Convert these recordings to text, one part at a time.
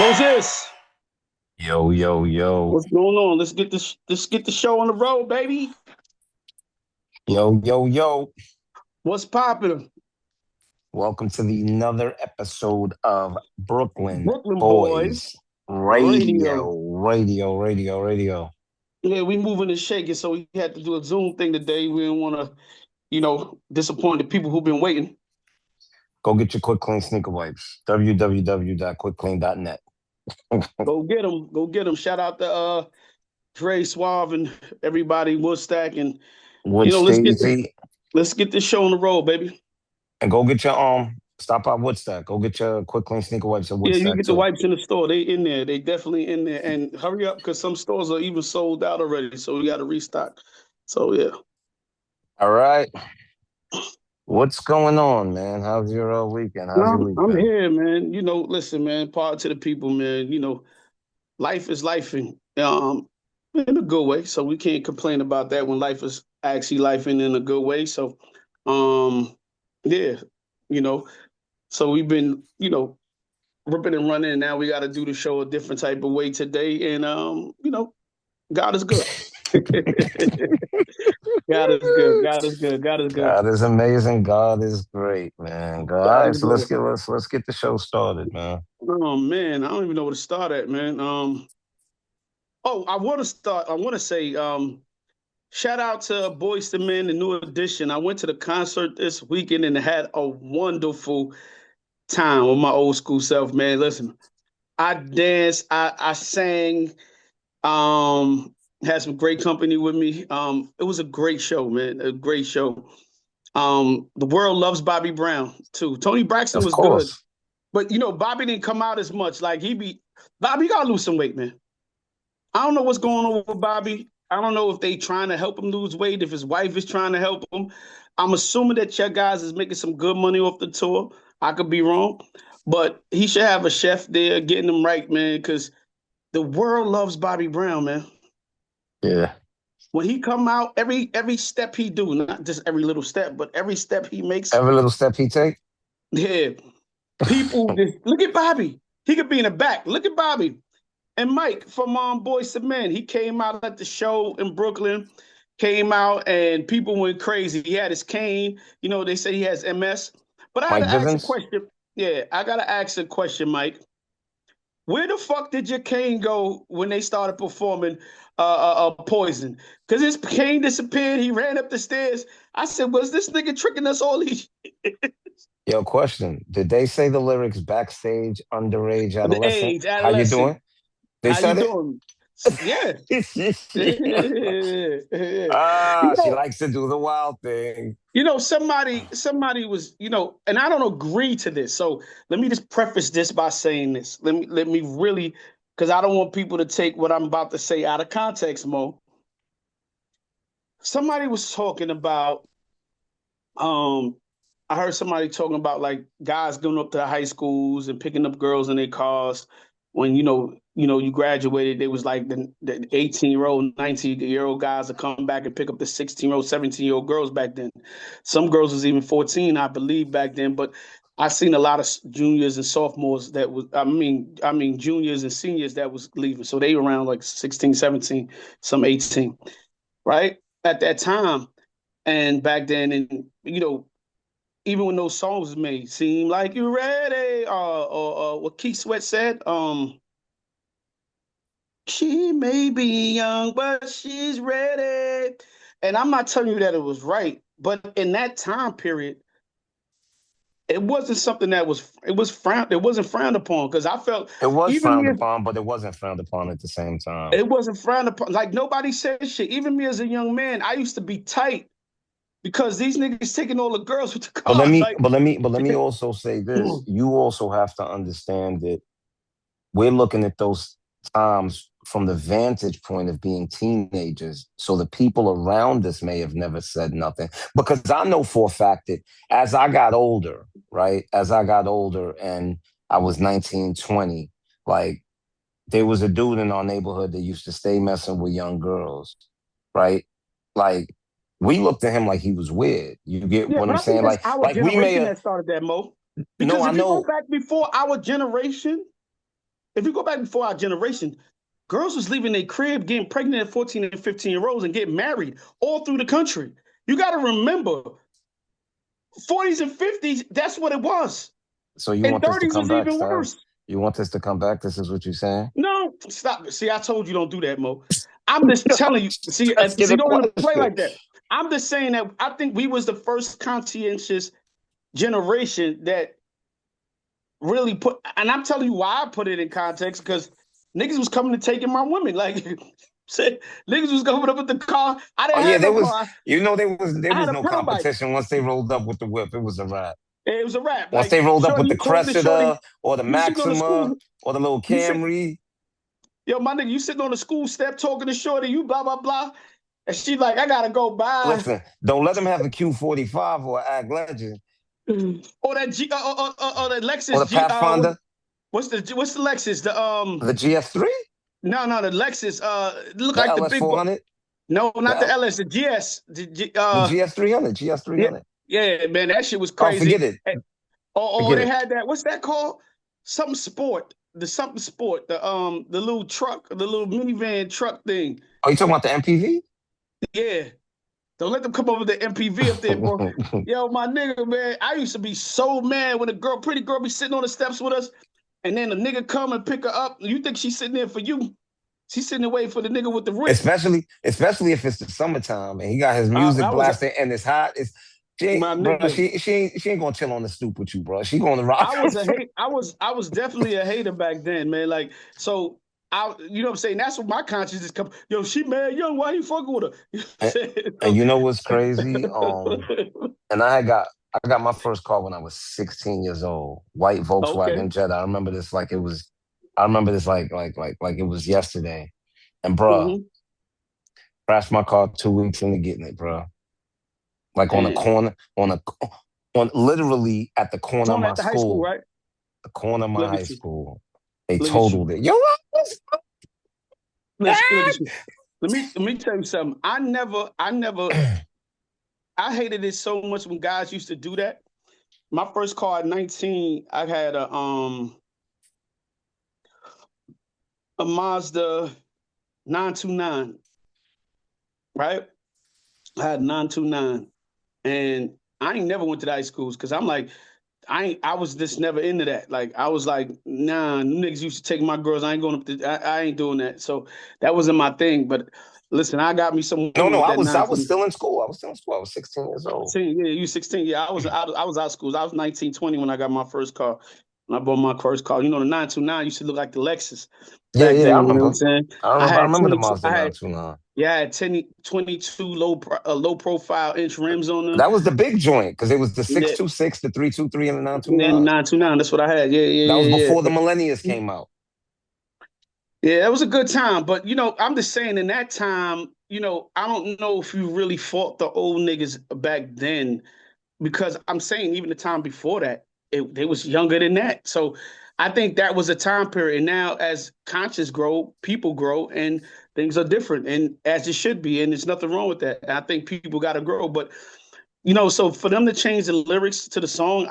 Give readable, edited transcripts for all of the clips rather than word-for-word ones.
Moses, Yo, yo, yo, what's going on? Let's get the show on the road, baby. yo, yo, yo. What's popping? Welcome to another episode of Brooklyn Brooklyn boys Boys radio. Radio. Yeah, we moving and shaking, so we had to do a Zoom thing today. We didn't want to, disappoint the people who've been waiting. Go get your Quick Clean sneaker wipes. www.quickclean.net. Go get them. Shout out to Dre Suave and everybody, Woodstack, and Wood Stacey. let's get this show on the road, baby. And go get your stop by Woodstock. Go get your Quick Clean sneaker wipes at Yeah, you Woodstock get the too. wipes in the store. They in there. They definitely in there. And hurry up because some stores are even sold out already. So we got to restock. So yeah. All right. What's going on, man? How's your weekend? How's your week I'm been? here, man. Listen, man, part to the people, man. Life is life in a good way. So we can't complain about that when life is actually life in a good way. So yeah, you know, so we've been, ripping and running, and now we gotta do the show a different type of way today. And God is good. God is good. God is good. God is good. God is amazing. God is great, man. God. All God right, is so good. let's get the show started, man. Oh man, I don't even know where to start at, man. I want to start. I want to say, shout out to Boyz II Men, the new edition. I went to the concert this weekend and had a wonderful time with my old school self, man. Listen, I danced, I sang, had some great company with me. It was a great show, man. A great show. The world loves Bobby Brown too. Tony Braxton Of was good, course. but Bobby didn't come out as much. Like Bobby gotta lose some weight, man. I don't know what's going on with Bobby. I don't know if they trying to help him lose weight, if his wife is trying to help him. I'm assuming that your guys is making some good money off the tour. I could be wrong, but he should have a chef there getting him right, man, because the world loves Bobby Brown, man. Yeah. When he come out, every step he do, not just every little step, but every step he makes, Every little step he take. yeah, people just look at Bobby. He could be in the back. Look at Bobby. And Mike from Boyz II Men, he came out at the show in Brooklyn, came out and people went crazy. He had his cane. They say he has MS. But I had Mike to ask a Vivens. question. Yeah, I got to ask a question, Mike. Where the fuck did your cane go when they started performing Poison? Because his cane disappeared. He ran up the stairs. I said, was this nigga tricking us all these Yo, question. Did they say the lyrics backstage, underage, the adolescent? age, How you adolescent? doing? They How you said doing? Yeah. it? Yeah. You Ah, she know, likes to do the wild thing. somebody was, and I don't agree to this. So let me just preface this by saying this. Let me really, because I don't want people to take what I'm about to say out of context, Mo. Somebody was talking about, um, I heard somebody talking about like guys going up to the high schools and picking up girls in their cars when you graduated. They was like the 18-year-old, 19-year-old guys that come back and pick up the 16-year-old, 17-year-old girls back then. Some girls was even 14, I believe, back then. But I seen a lot of juniors and sophomores that was I mean juniors and seniors that was leaving. So they were around like 16, 17, some 18, right? At that time. And back then, and even when those songs was made, seem like you're ready, or what Keith Sweat said, she may be young, but she's ready. And I'm not telling you that it was right, but in that time period, it wasn't something that it wasn't frowned upon because I felt It was even frowned me upon, but it wasn't frowned upon at the same time. it wasn't frowned upon. Like nobody said shit. Even me as a young man, I used to be tight because these niggas taking all the girls with the But let cars. me, Like, but let me, but let me also say this. You also have to understand that we're looking at those times from the vantage point of being teenagers. So the people around us may have never said nothing. Because I know for a fact that as I got older, right? As I got older and I was 19, 20, like there was a dude in our neighborhood that used to stay messing with young girls, right? Like we looked at him like he was weird. You get Yeah, what but I'm I think saying? that's Like, our like we may generation have that started that, Mo. no, Because I if you go know. back before our generation, if you go back before our generation, girls was leaving their crib, getting pregnant at 14 and 15-year-olds and getting married all through the country. You got to remember, 40s and 50s, that's what it was. So you And want this to 30s come was back, even Styles? worse. You want this to come back? This is what you're saying? No, stop. See, I told you don't do that, Mo. I'm just telling you. See, Asking see, a don't even play question. like that. I'm just saying that I think we was the first conscientious generation that really put, and I'm telling you why I put it in context, because niggas was coming to taking my women. Like, said, niggas was coming up with the car. I Oh didn't yeah, have there no was, car. there I had was a no pedal bike. competition once they rolled up with the whip. It was a wrap. It was a wrap. Once Like, they rolled up shorty, with the you talking to shorty, Cressida or the you sitting on the Maxima school, or the little you sit, Camry. yo, my nigga, you sitting on the school step talking to shorty, you blah, blah, blah. And she like, I gotta go by. Listen, don't let them have the Q45 or Ag Legend Or that G, or that or Lexus the G. Pathfinder, What's the Lexus? the GS3, No, the Lexus. Look the like the big boy. LS400, No, the not the LS, the GS. the GS300, Yeah, GS300. yeah, man, that shit was Oh, crazy. forget it, Or forget they it. had that. What's that called? Something sport. The something sport. The little truck, the little minivan truck thing. Oh, you talking about the MPV? Yeah. Don't let them come over the MPV up there, bro. Yo, my nigga, man, I used to be so mad when pretty girl be sitting on the steps with us, and then the nigga come and pick her up. You think she's sitting there for you? She's sitting there waiting for the nigga with the whip. Especially if it's the summertime and he got his music I was blasting and it's hot. my Bro, nigga. she ain't gonna chill on the stoop with you, bro. She going to rock. I was definitely a hater back then, man. Like, so you know what I'm saying? That's what my conscience is coming. Yo, she mad young. Why you fucking with her? You know what I'm and, saying? and you know what's crazy? And I got my first car when I was 16 years old. White Okay. Volkswagen Jetta. I remember this like it was yesterday. And bro, Mm-hmm. crashed my car 2 weeks into getting it, bro. Like on a Damn. corner, on literally at the corner of Torn my at the high school, school, right? the corner of my Look high at you. school. They Look at you. totaled it. Yo, Look at you. Let me tell you something. I hated it so much when guys used to do that. My first car at 19, I had a Mazda 929, right? I had 929. And I ain't never went to the high schools because I'm like, I was just never into that. Like I was like, nah, niggas used to take my girls. I ain't going up to I ain't doing that. So that wasn't my thing. But listen, I got me some women no, with that I was 929. still in school. I was still in school. I was 16 years old. 16, yeah, you 16. Yeah, I was out of school. I was 19, 20 when I got my first car. When I bought my first car. You know, the 929 used to look like the Lexus Yeah, back yeah, then. You know what I'm saying? I remember the Mazda 929. I had 22 low profile inch rims on them. That was the big joint because it was the Yeah, 626, the 323, and the yeah, the 929. 929. That's what I had. Yeah, That was yeah, yeah, before the yeah. Millennials came out. Yeah, that was a good time. But I'm just saying in that time, I don't know if you really fought the old niggas back then, because I'm saying even the time before that, they was younger than that. So I think that was a time period. And now as conscious grow, people grow and things are different, and as it should be. And there's nothing wrong with that. I think people gotta grow. But so for them to change the lyrics to the song,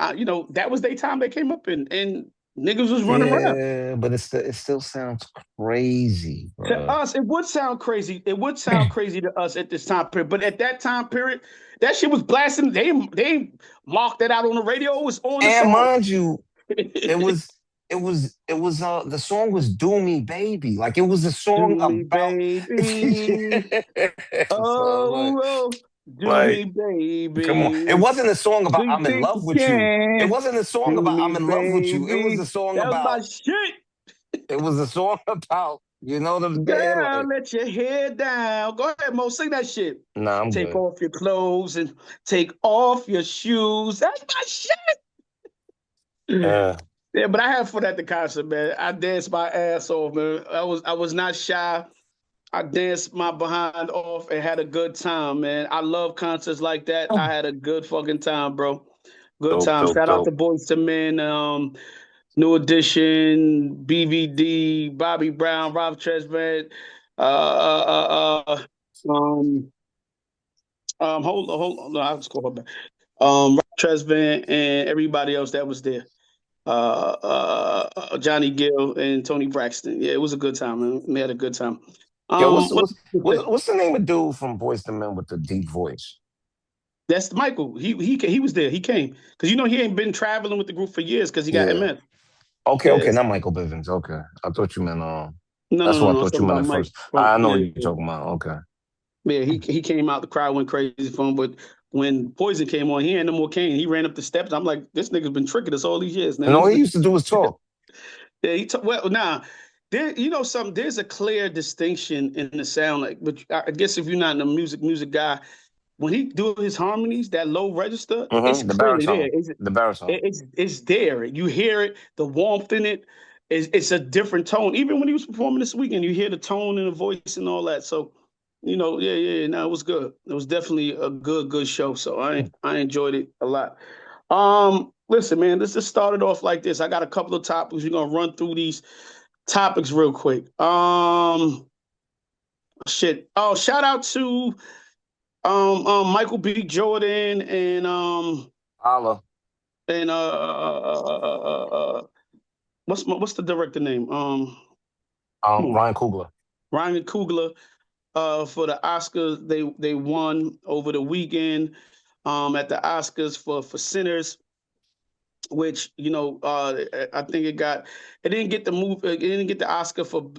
that was their time they came up in, and niggas was running around. Yeah, but it still sounds crazy, To bro. us, it would sound crazy. It would sound crazy to us at this time period. But at that time period, that shit was blasting. They marked that out on the radio. It was on the And song. mind you, it was the song was Do Me Baby. Like it was a Do song me, about baby. so Oh, oh, do me, like come on. It baby. wasn't a song Do about you I'm in think you love with you. It can? wasn't a song Do about me, I'm in love with you. It was baby. a song That was about my shit. it was a song about, you know what I'm saying? Girl, Like, let your head down. Go ahead, Mo. Sing that shit. nah, I'm Take good. off your clothes and take off your shoes. That's my shit. Yeah. Yeah, but I had fun at the concert, man. I danced my ass off, man. I was not shy. I danced my behind off and had a good time, man. I love concerts like that. I had a good fucking time, bro. Good Dope, time. dope, Shout out to dope. Boyz to Men, New Edition, BVD, Bobby Brown, Rob Tresvant, um, hold on, no, I'll just go back. Rob Tresvant and everybody else that was there. Johnny Gill and Tony Braxton. Yeah, it was a good time, man. We had a good time. Yo, what's What what's the name of dude from Boyz II Men with the deep voice? that's Michael. He was there. He came because he ain't been traveling with the group for years because he got Yeah. MS. Okay, okay, Yes. not Michael Bivins. Okay, I thought you meant No, no, That's no, what I no. I'm thought you talking meant about at Mike first. from I know what yeah, you're yeah. talking about. Okay. Yeah, he came out. The crowd went crazy for him. But when Poison came on, he ain't no more Kane. He ran up the steps. I'm like, this nigga's been tricking us all these years. Now And all he's he used to do was talk. yeah. Well, nah. There, something. There's a clear distinction in the sound. Like, but I guess if you're not in the music guy, when he do his harmonies, that low register, it's The clearly there. baritone. The baritone. It's there. You hear it, the warmth in it. It's a different tone. Even when he was performing this weekend, you hear the tone and the voice and all that. So, yeah. No, it was good. It was definitely a good show. So I enjoyed it a lot. Listen, man, let's just start it off like this. I got a couple of topics. We're gonna run through these topics real quick. Shit. Oh, shout out to Michael B. Jordan Allah. and what's the director name? Come on, Ryan Coogler. Ryan Coogler. For the Oscars, they won over the weekend. At the Oscars for Sinners, which I think it didn't get the it didn't get the Oscar for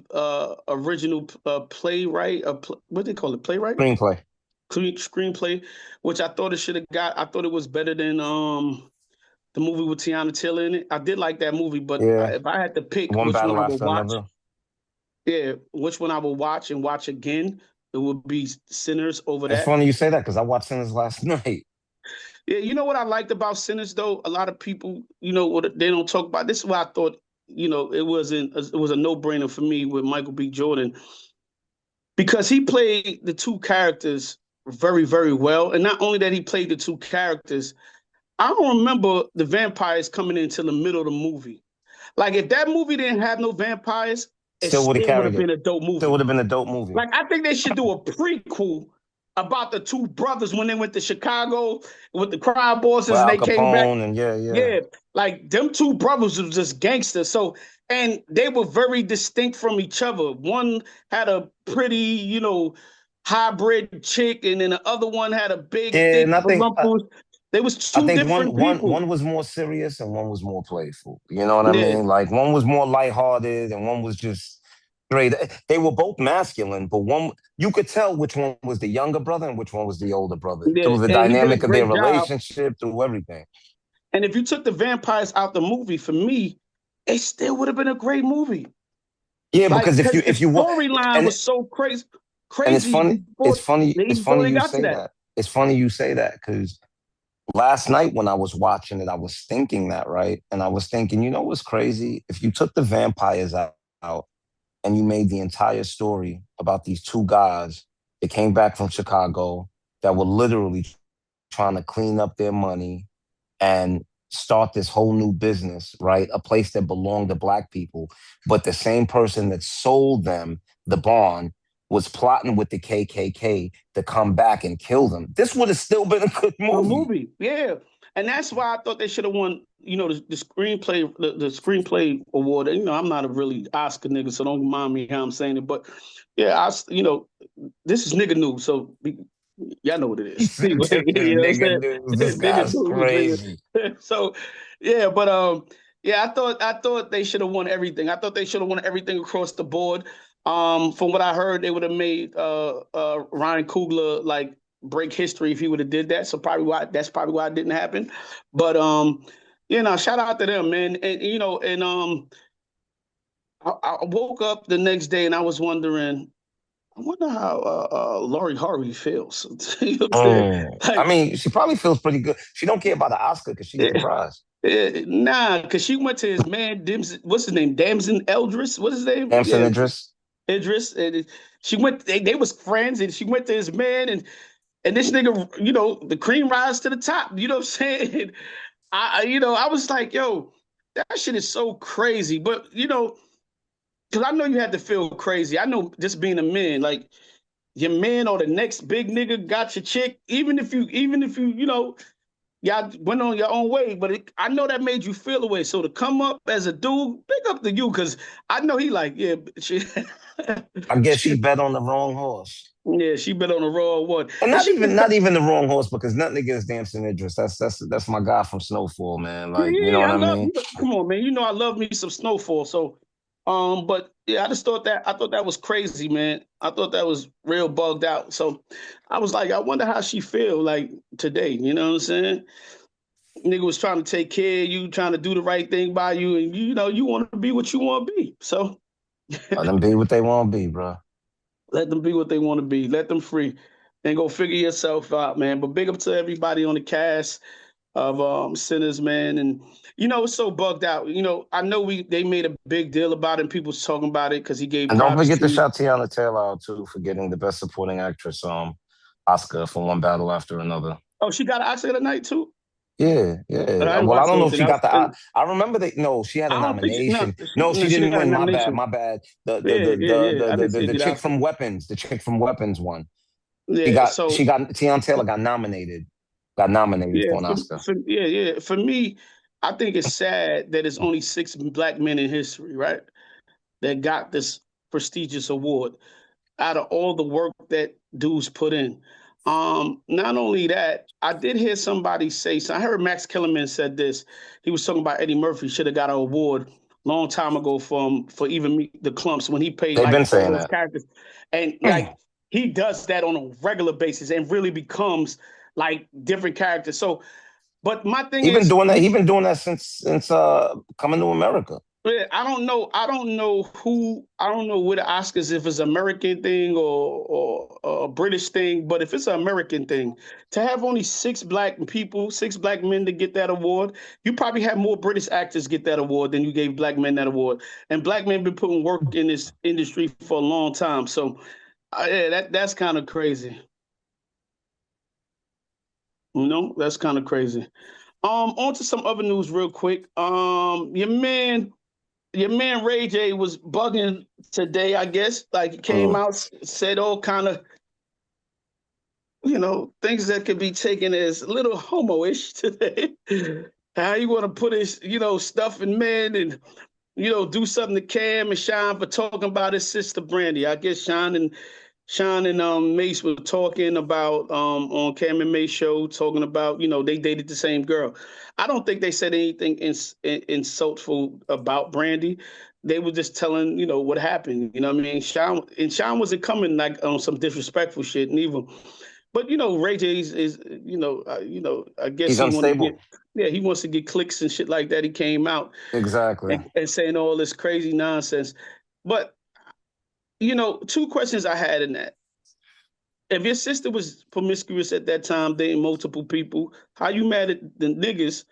original playwright. What do they call it? Playwright. Screenplay. Screenplay, which I thought it should have got. I thought it was better than the movie with Tiana Taylor in it. I did like that movie, but Yeah. if I had to pick One which one battle I would after watch, another. yeah, which one I would watch and watch again, it would be Sinners over It's that. funny you say that because I watched Sinners last night. Yeah, you know what I liked about Sinners though? A lot of people, what they don't talk about. This is why I thought, it was a no brainer for me with Michael B. Jordan because he played the two characters very, very well. And not only that he played the two characters, I don't remember the vampires coming in until the middle of the movie. Like if that movie didn't have no vampires, it Still would have still would carried have been it. a dope Still movie. would have been a dope movie. Like I think they should do a prequel about the two brothers when they went to Chicago with the crime With bosses and Al they came back. Capone and yeah. Yeah, like them two brothers was just gangsters. So and they were very distinct from each other. One had a pretty, hybrid chick, and then the other one had a big, Yeah, thick and rumpus. They was I two think different people. one was more serious and one was more playful. You know what I Yeah, mean? Like one was more lighthearted and one was just straight. They were both masculine, but one you could tell which one was the younger brother and which one was the older brother yeah, through the and he did a dynamic of their great job. relationship, through everything. And if you took the vampires out the movie, for me, it still would have been a great movie. Yeah, Like, because because the if you storyline and was so crazy, and it's crazy funny, before it's before funny they you got to say that. that. It's funny you say that because last night when I was watching it, I was thinking that, right? And I was thinking, you know what's crazy? If you took the vampires out and you made the entire story about these two guys that came back from Chicago that were literally trying to clean up their money and start this whole new business, right? A place that belonged to Black people. But the same person that sold them the barn was plotting with the KKK to come back and kill them. This would have still been a good A movie. movie, yeah, and that's why I thought they should have won. The screenplay, the screenplay award. I'm not a really Oscar nigga, so don't mind me how I'm saying it. But yeah, this is nigga news, so y'all know what it He is. said, Anyway, this is you know what I'm nigga saying? news. This Nigga guy's news, crazy. nigga. So yeah, but yeah, I thought they should have won everything. I thought they should have won everything across the board. From what I heard, they would have made Ryan Coogler like break history if he would have did that. So that's probably why it didn't happen. But shout out to them, man. And I woke up the next day and I was wondering, I wonder how Laurie Harvey feels. You know what I'm saying? I Like, mean, she probably feels pretty good. She don't care about the Oscar because she get the prize. nah, because she went to his man, what's his name? Damson Eldris. What's his name? Hampton Yeah, Idris. Idris. And she went. They was friends, and she went to his man, and this nigga, the cream rise to the top. You know what I'm saying? I was like, yo, that shit is so crazy. But because I know you had to feel crazy. I know just being a man, like your man or the next big nigga got your chick, even if you y'all went on your own way, but I know that made you feel away. So to come up as a dude, big up to you, because I know he like, yeah, she, I guess she, he bet on the wrong horse. yeah, she been on the wrong one, And and she just, not even the wrong horse, because nothing against Damson Idris. That's my guy from Snowfall, man. yeah, Like, you know yeah, what I I love mean? you. Come on, man, you know I love me some Snowfall. So, but yeah, I thought that was crazy, man. I thought that was real bugged out. So, I was like, I wonder how she feel like today. You know what I'm saying? Nigga was trying to take care of you, trying to do the right thing by you, and you know you want to be what you want to be. So Let them be what they want to be, bro. let them be what they want to be. Let them free, and go figure yourself out, man. But big up to everybody on the cast of Sinners, man. And you know it's so bugged out. You know I know they made a big deal about it. And people was talking about it because he gave And don't props forget to to. shout Tiana Taylor out too for getting the best supporting actress Oscar for One Battle After Another. Oh, she got an Oscar tonight too. Yeah, But I yeah. didn't Well, I watch don't know those. if And she I, got the. and I remember that. No, she had a I don't think nomination. no, No, she she didn't got a win. My bad. nomination. My bad. Yeah, yeah, yeah. I didn't see it The get chick Oscar. from Weapons. The chick from Weapons won. Yeah, She so got Tiana Taylor got nominated. Got nominated yeah, for an Oscar. yeah, yeah. For me, I think it's sad that it's only six black men in history, right, that got this prestigious award out of all the work that dudes put in. Not only that, I did hear somebody say, so I heard Max Kellerman said this. He was talking about Eddie Murphy should have got an award long time ago for even Meet the Clumps when he played They've like been all saying those that. characters. And like he does that on a regular basis and really becomes like different characters. So but my thing He been is, doing that. He been doing that since Coming to America. I don't know. I don't know who. I don't know what the Oscars if it's an American thing or a British thing. But if it's an American thing, to have only six black people, six black men to get that award, you probably have more British actors get that award than you gave black men that award. And black men been putting work in this industry for a long time. So yeah, that's kind of crazy. You know, that's kind of crazy. On to some other news real quick. Your man Ray J was bugging today, I guess. Like he came Mm. out, said all kind of, things that could be taken as a little homo-ish today. How you want to put his, stuff in men and, do something to Cam and Sean for talking about his sister Brandy. I guess Sean and Mace were talking about on Cam and Mace show, talking about, they dated the same girl. I don't think they said anything insultful about Brandy. They were just telling, what happened. You know what I mean? Sean wasn't coming like on some disrespectful shit neither. But Ray J is I guess He's he wanted to get unstable. yeah, he wants to get clicks and shit like that. He came out Exactly. and saying all this crazy nonsense. But two questions I had in that. If your sister was promiscuous at that time, dating multiple people, how you mad at the niggas?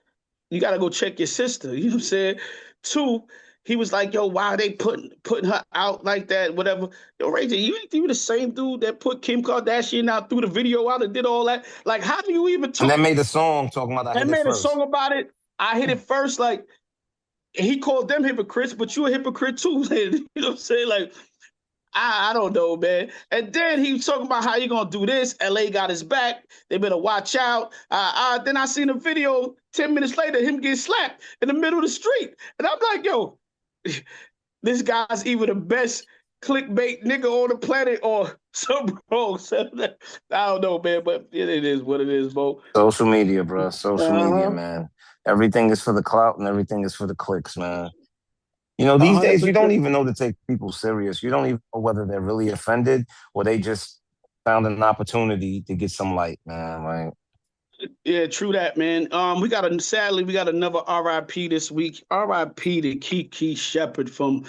You gotta go check your sister. You know what I'm saying? Two, he was like, "Yo, why are they putting her out like that? Whatever." Yo, Ray J, you the same dude that put Kim Kardashian out, threw the video out, and did all that. Like, how do you even And talk? then made a song talking about I And hit it made a first. song about it. I hit it first. Like he called them hypocrites, but you a hypocrite too. You know what I'm saying? Like I don't know, man. And then he was talking about how you gonna do this. LA got his back. They better watch out. Then I seen a video 10 minutes later, him get slapped in the middle of the street. And I'm like, yo, this guy's either the best clickbait nigga on the planet or some bro. I don't know, man, but it is what it is, bro. Social media, bro. Social media, Uh-huh. man. Everything is for the clout and everything is for the clicks, man. You know, these days you don't 100%. even know to take people serious. You don't even know whether they're really offended or they just found an opportunity to get some light, man. Like, Yeah, true that, man. Sadly we got another RIP this week. RIP to Kiki Shepard from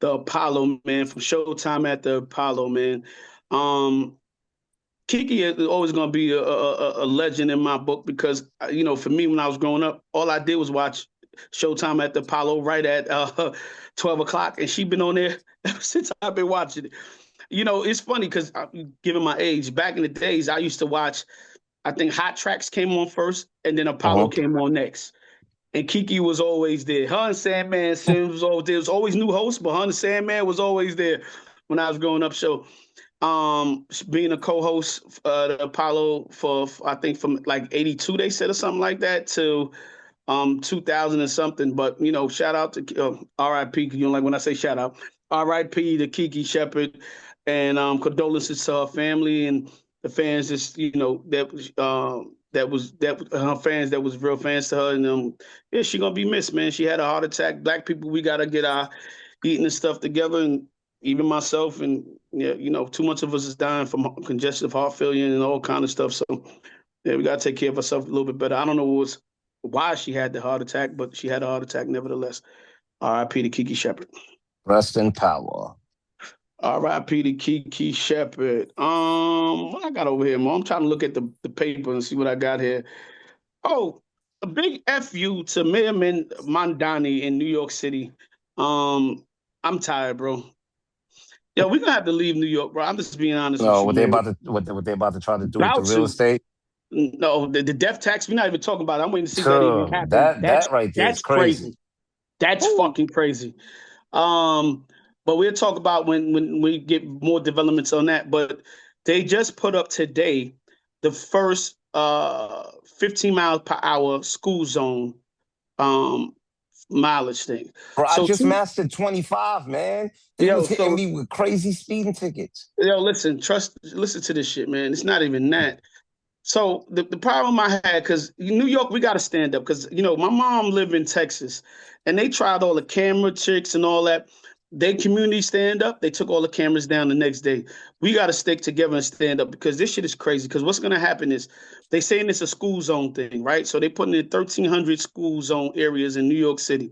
the Apollo, man, from Showtime at the Apollo, man. Um, Kiki is always going to be a legend in my book because, for me, when I was growing up, all I did was watch Showtime at the Apollo right at 12 o'clock. And she been on there ever since I've been watching it. It's funny because given my age, back in the days, I used to watch, I think Hot Tracks came on first and then Apollo uh-huh. came on next. And Kiki was always there. Her and Sandman Sims was always there. There was always new hosts, but her and Sandman was always there when I was growing up. So being a co-host the Apollo for I think from like 82 they said or something like that to 2000 and something. But shout out to RIP, you know, like when I say shout out, RIP to Kiki Shepard, and condolences to her family and the fans just that her fans that was real fans to her. And yeah, she gonna be missed, man. She had a heart attack. Black people, we gotta get our eating and stuff together. And even myself, and yeah, too much of us is dying from congestive heart failure and all kind of stuff. So yeah, we gotta take care of ourselves a little bit better. I don't know why she had the heart attack, but she had a heart attack nevertheless. R.I.P. to Kiki Shepard. Rest in power. R.I.P. to Kiki Shepard. What I got over here, Mo? I'm trying to look at the paper and see what I got here. Oh, a big F you to Mayor Mandani in New York City. I'm tired, bro. Yo, we're gonna have to leave New York, bro. I'm just being honest with No, you, what they man. about to what they about to try to do with the About real to. estate? No, the death tax, we're not even talking about it. I'm waiting to see if that even Sure, happens. that right there is That's crazy. crazy. That's Woo. fucking crazy. Um, but we'll talk about when we get more developments on that. But they just put up today the first 15 miles per hour school zone um mileage thing. Bro, I So just two, mastered 25, man. They yo, was hitting so me with crazy speeding tickets. listen to this shit, man. It's not even that. So the problem I had, because New York, we got to stand up, because my mom lived in Texas, and they tried all the camera tricks and all that. They community stand up. They took all the cameras down the next day. We got to stick together and stand up, because this shit is crazy. Because what's gonna happen is they saying it's a school zone thing, right? So they putting in 1,300 school zone areas in New York City.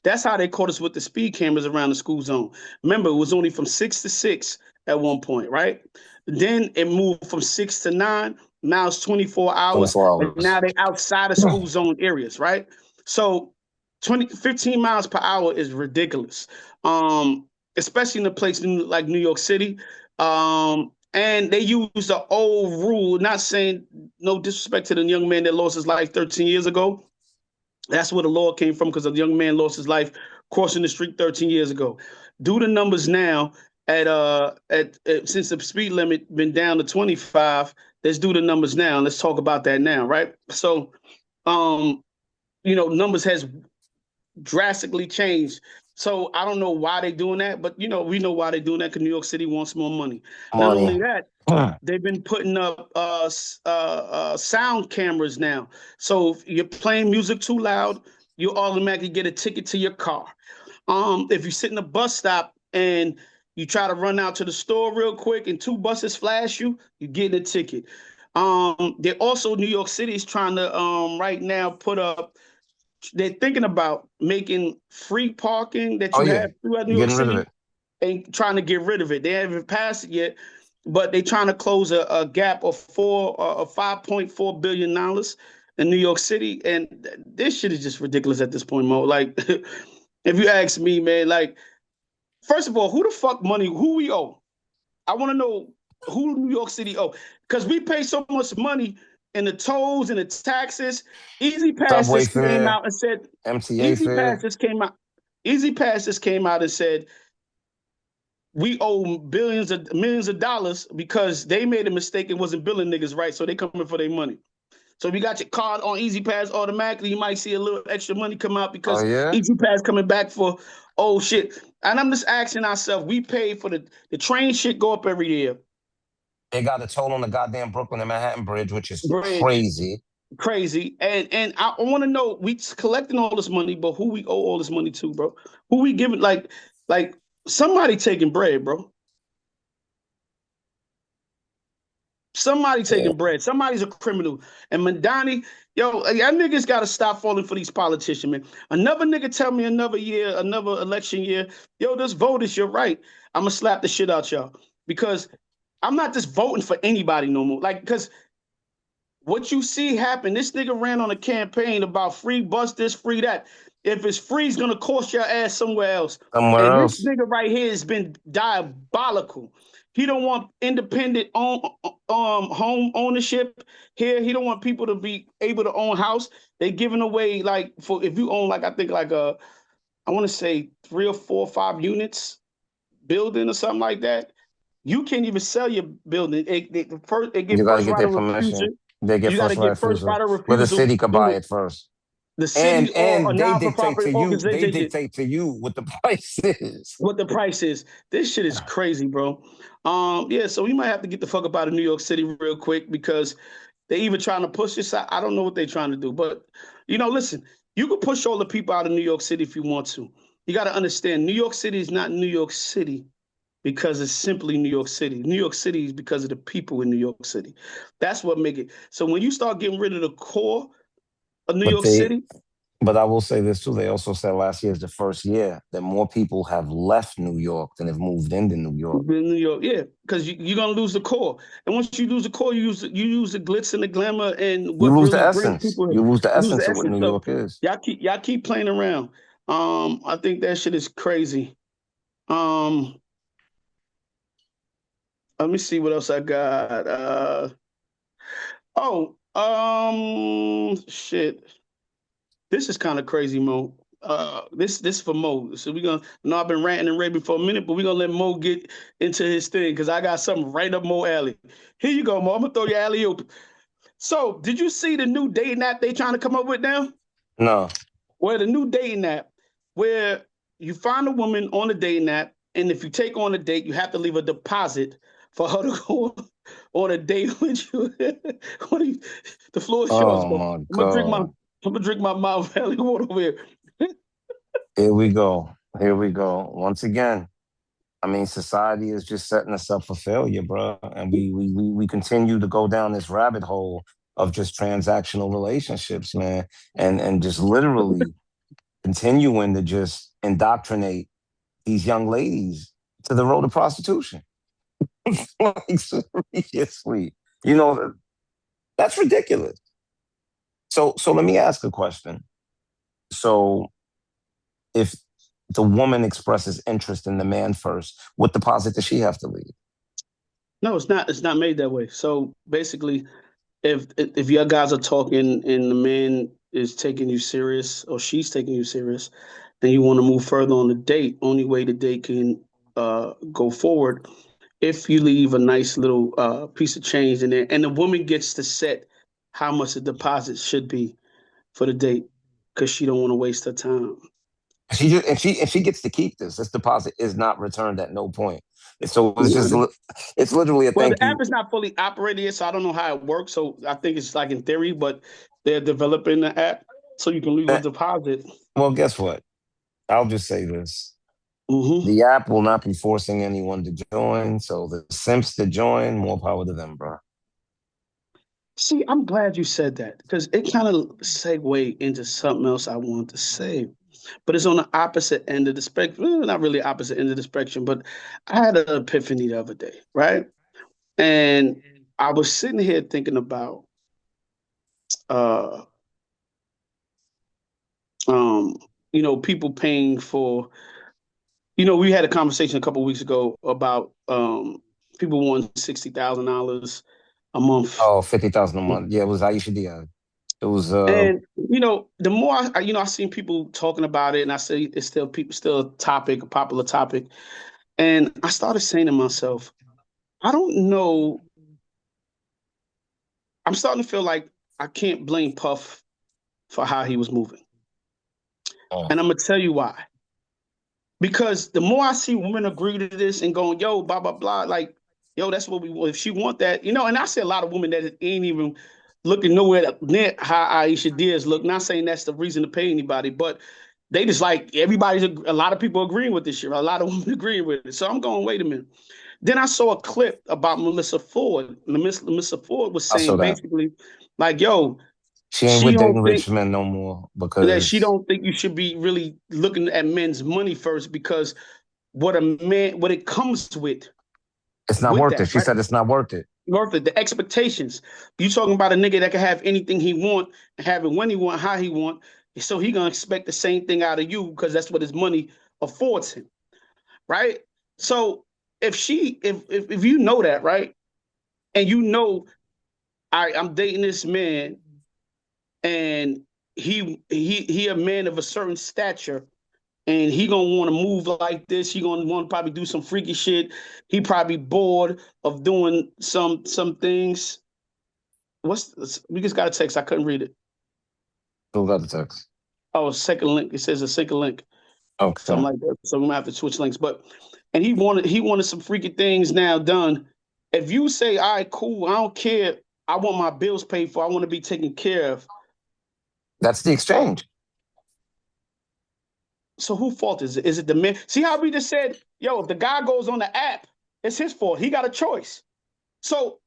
That's how they caught us with the speed cameras around the school zone. Remember, it was only from 6 to 6 at one point, right? Then it moved from 6 to 9. Now it's 24 hour, 24 and now hours. they outside of school zone areas, right? So 15 miles per hour is ridiculous, especially in a place like New York City. And they use the old rule, not saying no disrespect to the young man that lost his life 13 years ago. That's where the law came from, because a young man lost his life crossing the street 13 years ago. Do the numbers now at since the speed limit been down to 25. Let's do the numbers now. Let's talk about that now, right? So, um, numbers has drastically changed. So I don't know why they're doing that, but we know why they're doing that, because New York City wants more money. Not only Money. that, they've been putting up sound cameras now. So if you're playing music too loud, you automatically get a ticket to your car. If you sit in a bus stop and you try to run out to the store real quick and two buses flash you, you get a ticket. They're also New York City is trying to right now put up. They're thinking about making free parking that Oh you yeah, have throughout New you're York getting rid of City, it. and trying to get rid of it. They haven't passed it yet, but they're trying to close a gap of $5.4 billion in New York City, and this shit is just ridiculous at this point, Mo. Like, if you ask me, man, like, first of all, who the fuck money? Who we owe? I want to know who New York City owe, because we pay so much money in the tolls and the taxes. Easy Subway Passes came fare, out and said, MTA Easy fare. Passes came out. Easy Passes came out and said we owe billions of millions of dollars because they made a mistake and wasn't billing niggas right, so they coming for their money. So if you got your card on Easy Pass automatically, you might see a little extra money come out, Oh because yeah, Easy Pass coming back for old shit. And I'm just asking ourselves, we pay for the train shit go up every year. they got a toll on the goddamn Brooklyn and Manhattan Bridge, which is Bridge, crazy. crazy. And I want to know, we collecting all this money, but who we owe all this money to, bro? Who we giving, like somebody taking bread, bro. Somebody Yeah, taking bread. Somebody's a criminal. And Mandani, yo, y'all niggas got to stop falling for these politicians, man. Another nigga tell me another year, another election year, yo, this vote is your right. I'm going to slap the shit out y'all, because I'm not just voting for anybody no more. Like, because what you see happen, this nigga ran on a campaign about free bus this, free that. If it's free, it's gonna cost your ass somewhere else. somewhere And this else. nigga right here has been diabolical. He don't want independent home ownership here. He don't want people to be able to own house. They giving away, like, for if you own, like, I think like I want to say 3 or 4 or 5 units building or something like that. You can't even sell your building. It You get got to first get right their of permission. refusal. They get You got to first right get of first right refusal, of where the refusal city could buy through it first. the city or a And they dictate non-for-profit to you, they organization. dictate to you what the price is. What the price is. This shit is crazy, bro. Yeah, so we might have to get the fuck up out of New York City real quick because they even trying to push this out. I don't know what they're trying to do, but listen, you can push all the people out of New York City if you want to. You got to understand, New York City is not New York City because it's simply New York City. New York City is because of the people in New York City. That's what make it. So when you start getting rid of the core of New But York they City, But I will say this too. They also said last year is the first year that more people have left New York than have moved into New York. in New York, yeah, because you're gonna lose the core, and once you lose the core, you use the glitz and the glamour and You what lose the really brings essence. people. You lose the You lose the essence of what essence. New So York is. y'all keep playing around. I think that shit is crazy. Um, Let me see what else I got. Shit. This is kind of crazy, Mo. This for Mo. So we're gonna. No, I've been ranting and raving for a minute, but we're gonna let Mo get into his thing because I got something right up Mo alley. Here you go, Mo. I'm gonna throw your alley open. So, did you see the new dating app they trying to come up with now? No. Well, the new dating app where you find a woman on the dating app, and if you take on a date, you have to leave a deposit for her to go on a date with you. The floor is yours, Oh bro. my I'm gonna drink my God. I'm gonna drink my Mount Valley water over here. Here we go. Here we go. Once again, I mean, society is just setting us up for failure, bro. And we continue to go down this rabbit hole of just transactional relationships, man. And just literally continuing to just indoctrinate these young ladies to the road of prostitution. Like, seriously. You know, that's ridiculous. So let me ask a question. So if the woman expresses interest in the man first, what deposit does she have to leave? No, it's not. It's not made that way. So basically, if your guys are talking and the man is taking you serious or she's taking you serious, and you want to move further on the date, only way the date can go forward if you leave a nice little piece of change in there, and the woman gets to set how much the deposit should be for the date because she don't want to waste her time. She gets to keep this. This deposit is not returned at no point. So Yeah. it's literally a Well, the thank app you. is not fully operated yet, so I don't know how it works. So I think it's like in theory, but they're developing the app so you can leave a Eh, deposit. Well, guess what? I'll just say this. Hmm. The app will not be forcing anyone to join. So the simps to join, more power to them, bro. See, I'm glad you said that because it kind of segue into something else I wanted to say, but it's on the opposite end of the spectrum. Not really opposite end of the spectrum, but I had an epiphany the other day, right? And I was sitting here thinking about, uh, um, people paying for. We had a conversation a couple of weeks ago about people wanting $60,000 a month. Oh, 50,000 a month. Yeah, it was Aisha Diaz. It was And the more I seen people talking about it, and I say it's still a topic, a popular topic. And I started saying to myself, I don't know. I'm starting to feel like I can't blame Puff for how he was moving, oh, and I'm gonna tell you why. Because the more I see women agree to this and going, yo, blah blah blah, like, yo, that's what we want. If she want that, and I see a lot of women that ain't even looking nowhere near how Aisha Diaz look. Not saying that's the reason to pay anybody, but they just like a lot of people agreeing with this shit. A lot of women agreeing with it. So I'm going, wait a minute. Then I saw a clip about Melissa Ford. Melissa Ford was I saw saying that. basically, like, yo, She ain't she with don't dating think rich men no more that she because don't think you should be really looking at men's money first because what it comes it's not with worth it. that, She right? said it's not worth it. Worth it. The expectations. You talking about a nigga that can have anything he want and have it when he want, how he want. So he gonna expect the same thing out of you because that's what his money affords him, right? So if you know that, right, and I'm dating this man and he a man of a certain stature, and he gonna want to move like this. He gonna want to probably do some freaky shit. He probably bored of doing some things. We just got a text. I couldn't read it. Who got the text? Oh, second link. It says a second link, something Okay. like that. So I'm gonna have to switch links. But and he wanted some freaky things now done. If you say, all right, cool, I don't care. I want my bills paid for. I want to be taken care of. That's the exchange. So who fault is it? Is it the man? See how we just said, yo, if the guy goes on the app, it's his fault. He got a choice. So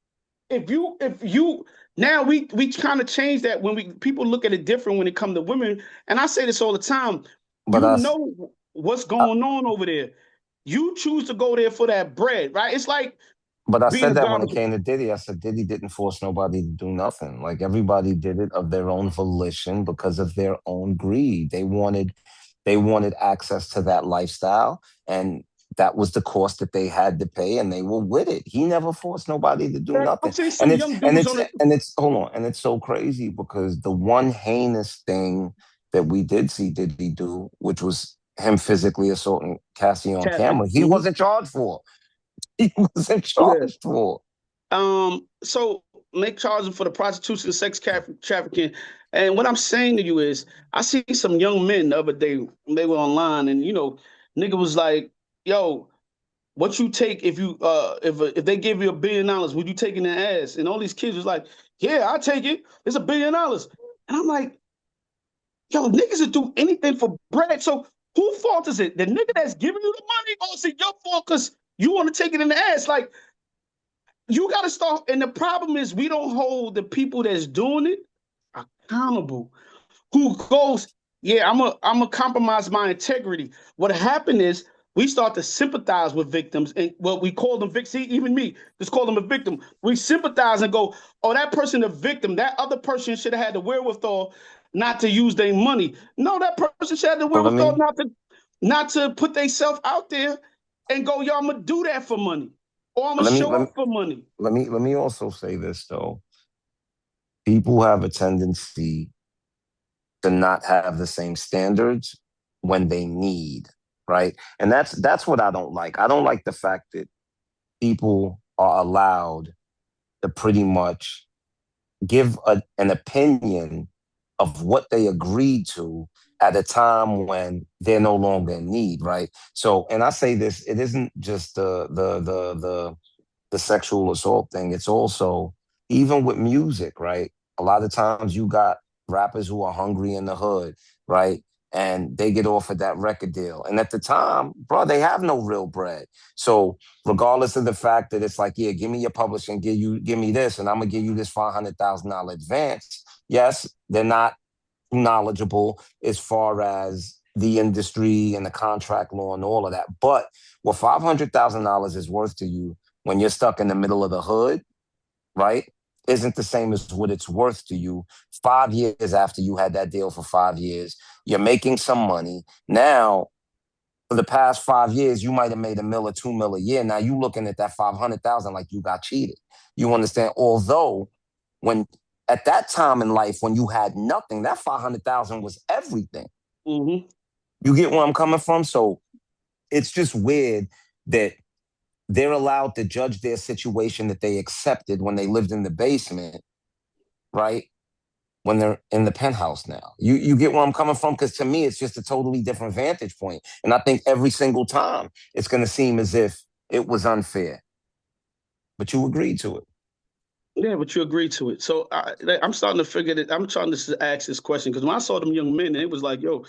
if you now we kind of change that when we people look at it different when it comes to women. And I say this all the time. But You I, know what's I going on over there. You choose to go there for that bread, right? It's like but I being said a that when it garbage. came to Diddy. I said Diddy didn't force nobody to do nothing. Like everybody did it of their own volition because of their own greed. They wanted access to that lifestyle, and that was the cost that they had to pay, and they were with it. He never forced nobody to do I'm nothing. seeing And some it's young and dudes it's on it. and it's hold on, and it's so crazy because the one heinous thing that we did see Diddy do, which was him physically assaulting Cassie on Cassie. camera, he wasn't charged for. He wasn't Yeah. charged for. So make charges for the prostitution and trafficking. And what I'm saying to you is, I see some young men the other day. They were online, and nigga was like, "Yo, what you take if you if they give you $1 billion, would you take it in the ass?" And all these kids was like, "Yeah, I take it. It's $1 billion." And I'm like, "Yo, niggas will do anything for bread." So who fault is it? The nigga that's giving you the money, or is it your fault because you want to take it in the ass? Like you got to start. And the problem is we don't hold the people that's doing it accountable. Who goes, yeah, I'm a compromise my integrity. What happened is we start to sympathize with victims, and what we call them victims. See, even me, just call them a victim. We sympathize and go, oh, that person a victim. That other person should have had the wherewithal not to use their money. No, that person should have the So let wherewithal me not to put themselves out there and go, yo, I'm gonna do that for money, or I'm gonna let me show let me up for money. let me also say this though. People have a tendency to not have the same standards when they need, right? And that's what I don't like. I don't like the fact that people are allowed to pretty much give an opinion of what they agreed to at a time when they're no longer in need, right? So, and I say this, it isn't just the sexual assault thing. It's also even with music, right? A lot of times you got rappers who are hungry in the hood, right? And they get offered that record deal. And at the time, bro, they have no real bread. So regardless of the fact that it's like, yeah, give me your publishing, give me this, and I'm gonna give you this $500,000 advance. Yes, they're not knowledgeable as far as the industry and the contract law and all of that. But what $500,000 is worth to you when you're stuck in the middle of the hood, right, isn't the same as what it's worth to you 5 years after you had that deal for 5 years. You're making some money. Now, for the past 5 years, you might have made $1 or $2 a year. Now you looking at that 500,000 like you got cheated. You understand? Although when at that time in life when you had nothing, that 500,000 was everything. Mm-hmm. You get where I'm coming from? So it's just weird that they're allowed to judge their situation that they accepted when they lived in the basement, right? When they're in the penthouse now. You get where I'm coming from? Because to me, it's just a totally different vantage point. And I think every single time it's going to seem as if it was unfair. But you agreed to it. Yeah, but you agreed to it. So I'm starting to figure that I'm trying to ask this question because when I saw them young men, it was like, yo,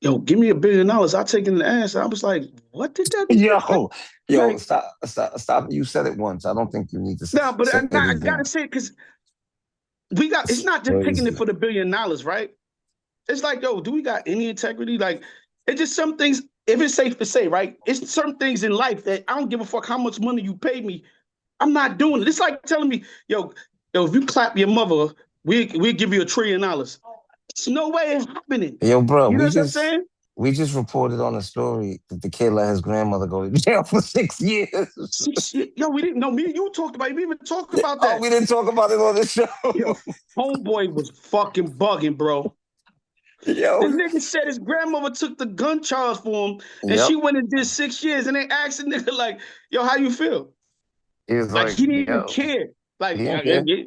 give me $1 billion. I take it in the ass. I was like, what did that do? Yo, yo, Like, stop. You said it once. I don't think you need to no, but say it I gotta again. say it because it's It's not just taking it crazy. for the $1 billion, right? It's like, yo, do we got any integrity? Like, it's just some things, if it's safe to say, right? It's certain things in life that I don't give a fuck how much money you pay me. I'm not doing it. It's like telling me, yo, if you clap your mother, we give you $1 trillion. It's no way it's happening. Yo, bro, You know we what I'm just saying? we just reported on a story that the kid let his grandmother go to jail for 6 years. Yo, we didn't know. Me and you talked about it. We even talked about Oh, that. we didn't talk about it on the show. Yo, homeboy was fucking bugging, bro. Yo, This nigga said his grandmother took the gun charge for him, and she yep. went and did 6 years. And they asked the nigga like, "Yo, how you feel?" He was Like like, he didn't even yo, care. he Like didn't care.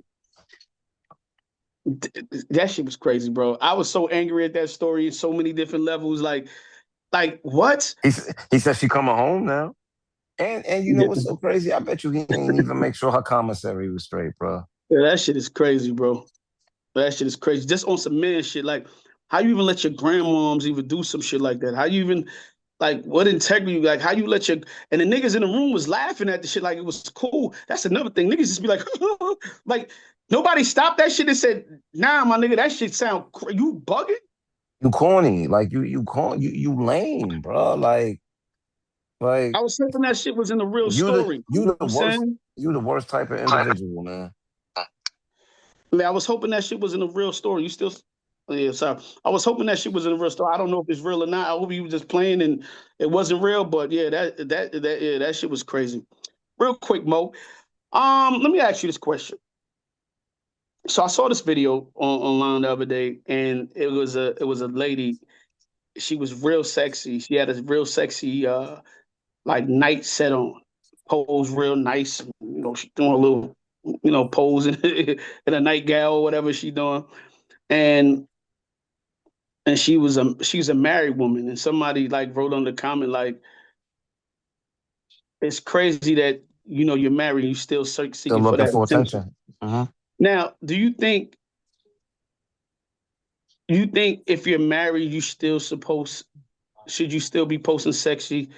that shit was crazy, bro. I was so angry at that story in so many different levels. Like what? He said she coming home now. And you know Yeah, what's so crazy? I bet you he ain't even make sure her commissary was straight, bro. that shit is crazy, bro. That shit is crazy. Just on some man shit. Like, how you even let your grandmoms even do some shit like that? How you even like what integrity? Like, how you let your and the niggas in the room was laughing at the shit like it was cool. That's another thing. Niggas just be like, like nobody stopped that shit and said, "Nah, my nigga, that shit sound you bugging." You corny, like you lame, bro. Like I was hoping that shit was in the real you the story. You you know what the I'm worst saying? you the worst type of individual, man. Man, I was hoping that shit was in the real story. You still, yeah, sorry. I was hoping that shit was in the real story. I don't know if it's real or not. I hope you were just playing and it wasn't real. But yeah, that shit was crazy. Real quick, Mo. Let me ask you this question. So I saw this video online the other day, and it was a lady. She was real sexy. She had a real sexy like night set on, pose real nice. You know, she doing a little pose in a nightgown or whatever she doing, and she's a married woman, and somebody like wrote on the comment like it's crazy that you're married and you still Still seeking for looking that for attention. attention. Hmm. Now, do you think if you're married you still supposed should you still be posting sexy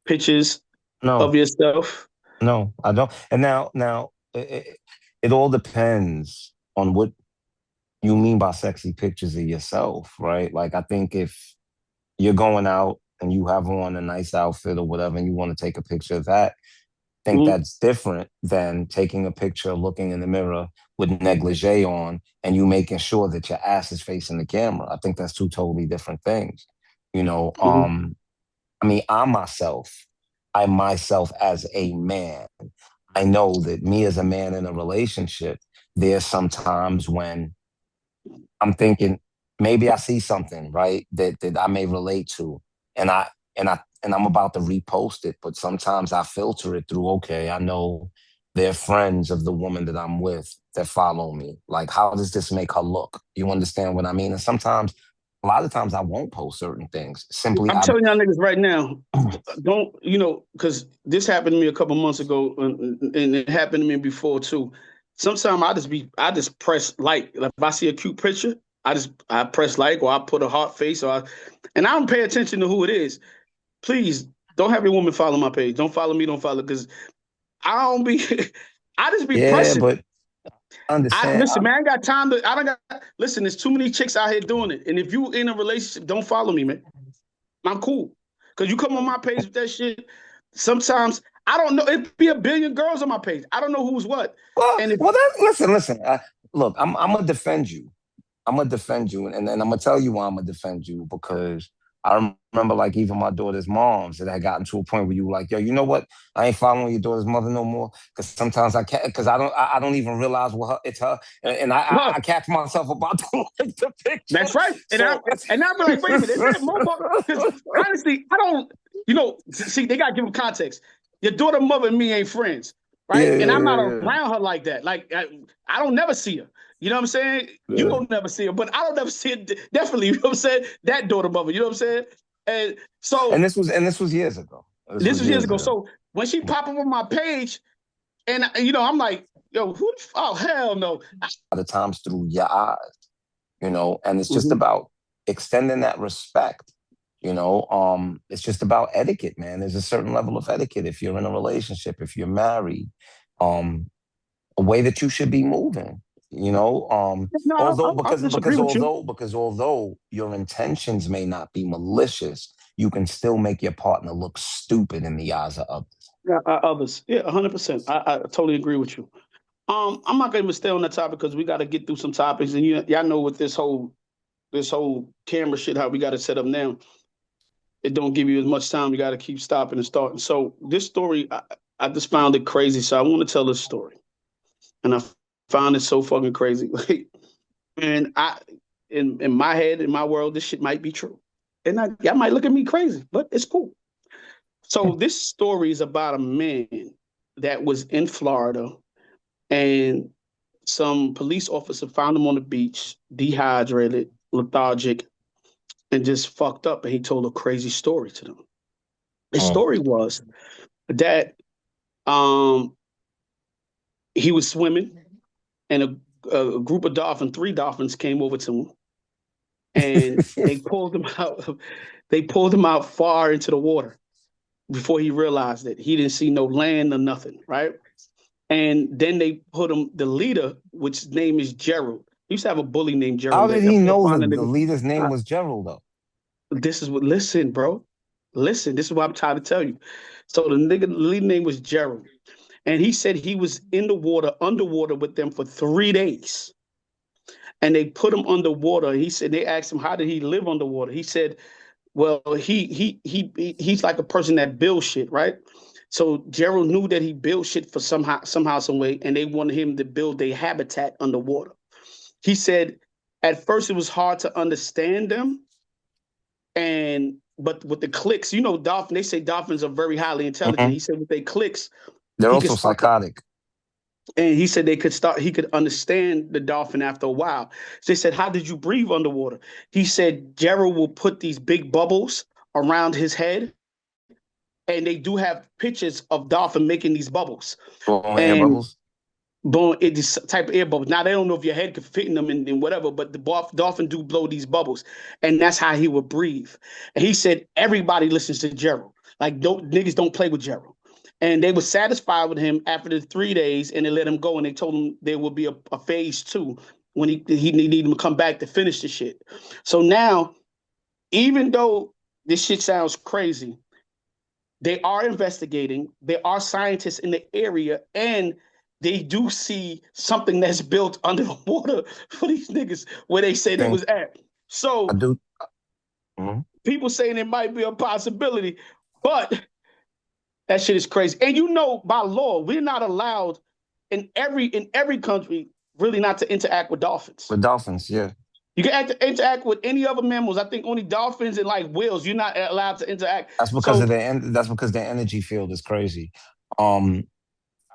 pictures of No, yourself? no, I don't. And now it all depends on what you mean by sexy pictures of yourself, right? Like I think if you're going out and you have on a nice outfit or whatever, and you want to take a picture of that, I think Mhm. that's different than taking a picture, looking in the mirror with negligee on, and you making sure that your ass is facing the camera. I think that's two totally different things. You know, Mhm. I mean, I myself as a man, I know that me as a man in a relationship, there's some times when I'm thinking maybe I see something, right, that I may relate to, and I'm about to repost it, but sometimes I filter it through, okay, I know they're friends of the woman that I'm with that follow me. Like, how does this make her look? You understand what I mean? And sometimes, a lot of times I won't post certain things. Simply I'm I telling y'all niggas right now, don't because this happened to me a couple months ago, and it happened to me before too. Sometimes I just press like if I see a cute picture, I press like or I put a heart face and I don't pay attention to who it is. Please don't have your woman follow my page. Don't follow me. Don't follow because I don't be. I just be yeah, pressing. but I understand. listen, man. I ain't got time to. I don't got. Listen, there's too many chicks out here doing it. And if you in a relationship, don't follow me, man. I'm cool. Cause you come on my page with that shit. Sometimes I don't know. It be a billion girls on my page. I don't know who's what. And if Listen. Look, I'm gonna defend you. I'm gonna defend you, and I'm gonna tell you why I'm gonna defend you because I remember like even my daughter's moms that had gotten to a point where you were like, yo, you know what? I ain't following your daughter's mother no more because sometimes I can't because I don't even realize it's her, and I catch myself about to like the picture. that's right. And I So it's and I'll be like, wait a minute, is that Mo? Because honestly, I don't. See, they gotta give them context. Your daughter, mother, and me ain't friends, yeah, right? And I'm not yeah, around her like that. Like I don't never see her. You know what I'm saying? You yeah. don't never see her, but I don't never see her. Definitely, you know what I'm saying? That daughter, mother. You know what I'm saying? And And so this was years ago. This this was was years years ago. ago. So when she pop up on my page, and I'm like, yo, oh hell no. A lot of times through your eyes, and it's just Mhm. about extending that respect. It's just about etiquette, man. There's a certain level of etiquette if you're in a relationship, if you're married, um, a way that you should be moving. No, Although I disagree with you. although your intentions may not be malicious, you can still make your partner look stupid in the eyes of others. Yeah, others, yeah, 100%. I totally agree with you. I'm not going to stay on that topic because we got to get through some topics, and y'all know with this whole camera shit how we got it set up now. It don't give you as much time. You got to keep stopping and starting. So this story, I just found it crazy. So I want to tell this story, and I found it so fucking crazy. Like, man, in my head, in my world, this shit might be true. And y'all might look at me crazy, but it's cool. So this story is about a man that was in Florida, and some police officer found him on the beach, dehydrated, lethargic, and just fucked up. And he told a crazy story to them. The story was that he was swimming, and a group of dolphins, 3 dolphins, came over to him, and they pulled him out. They pulled him out far into the water before he realized it. He didn't see no land or nothing, right? And then they put him, the leader, which his name is Gerald. He used to have a bully named How Gerald. did he know that the leader's name was Gerald, though? This is what, listen, bro. Listen, this is what I'm trying to tell you. So the lead name was Gerald. And he said he was in the water, underwater with them for 3 days. And they put him underwater. He said, they asked him, how did he live underwater? He said, well, he's like a person that builds shit, right? So Gerald knew that he built shit for somehow, some way, and they wanted him to build a habitat underwater. He said, at first it was hard to understand them, but with the clicks, they say dolphins are very highly intelligent. Mm-hmm. He said with their clicks, they're also psychotic. And he said he could understand the dolphin after a while. So they said, how did you breathe underwater? He said, Gerald will put these big bubbles around his head, and they do have pictures of dolphin making these bubbles. Air bubbles? This type of air bubbles. Now, they don't know if your head could fit in them and whatever, but the dolphin do blow these bubbles, and that's how he would breathe. And he said, everybody listens to Gerald. Like, niggas don't play with Gerald. And they were satisfied with him after the 3 days, and they let him go. And they told him there would be a phase 2 when he needed him to come back to finish the shit. So now, even though this shit sounds crazy, they are investigating. There are scientists in the area, and they do see something that's built under the water for these niggas where they say they was at. So people saying it might be a possibility, but that shit is crazy. And by law, we're not allowed in every country really not to interact with dolphins. With dolphins, yeah. You can interact with any other mammals. I think only dolphins and like whales, you're not allowed to interact. That's because that's because their energy field is crazy. I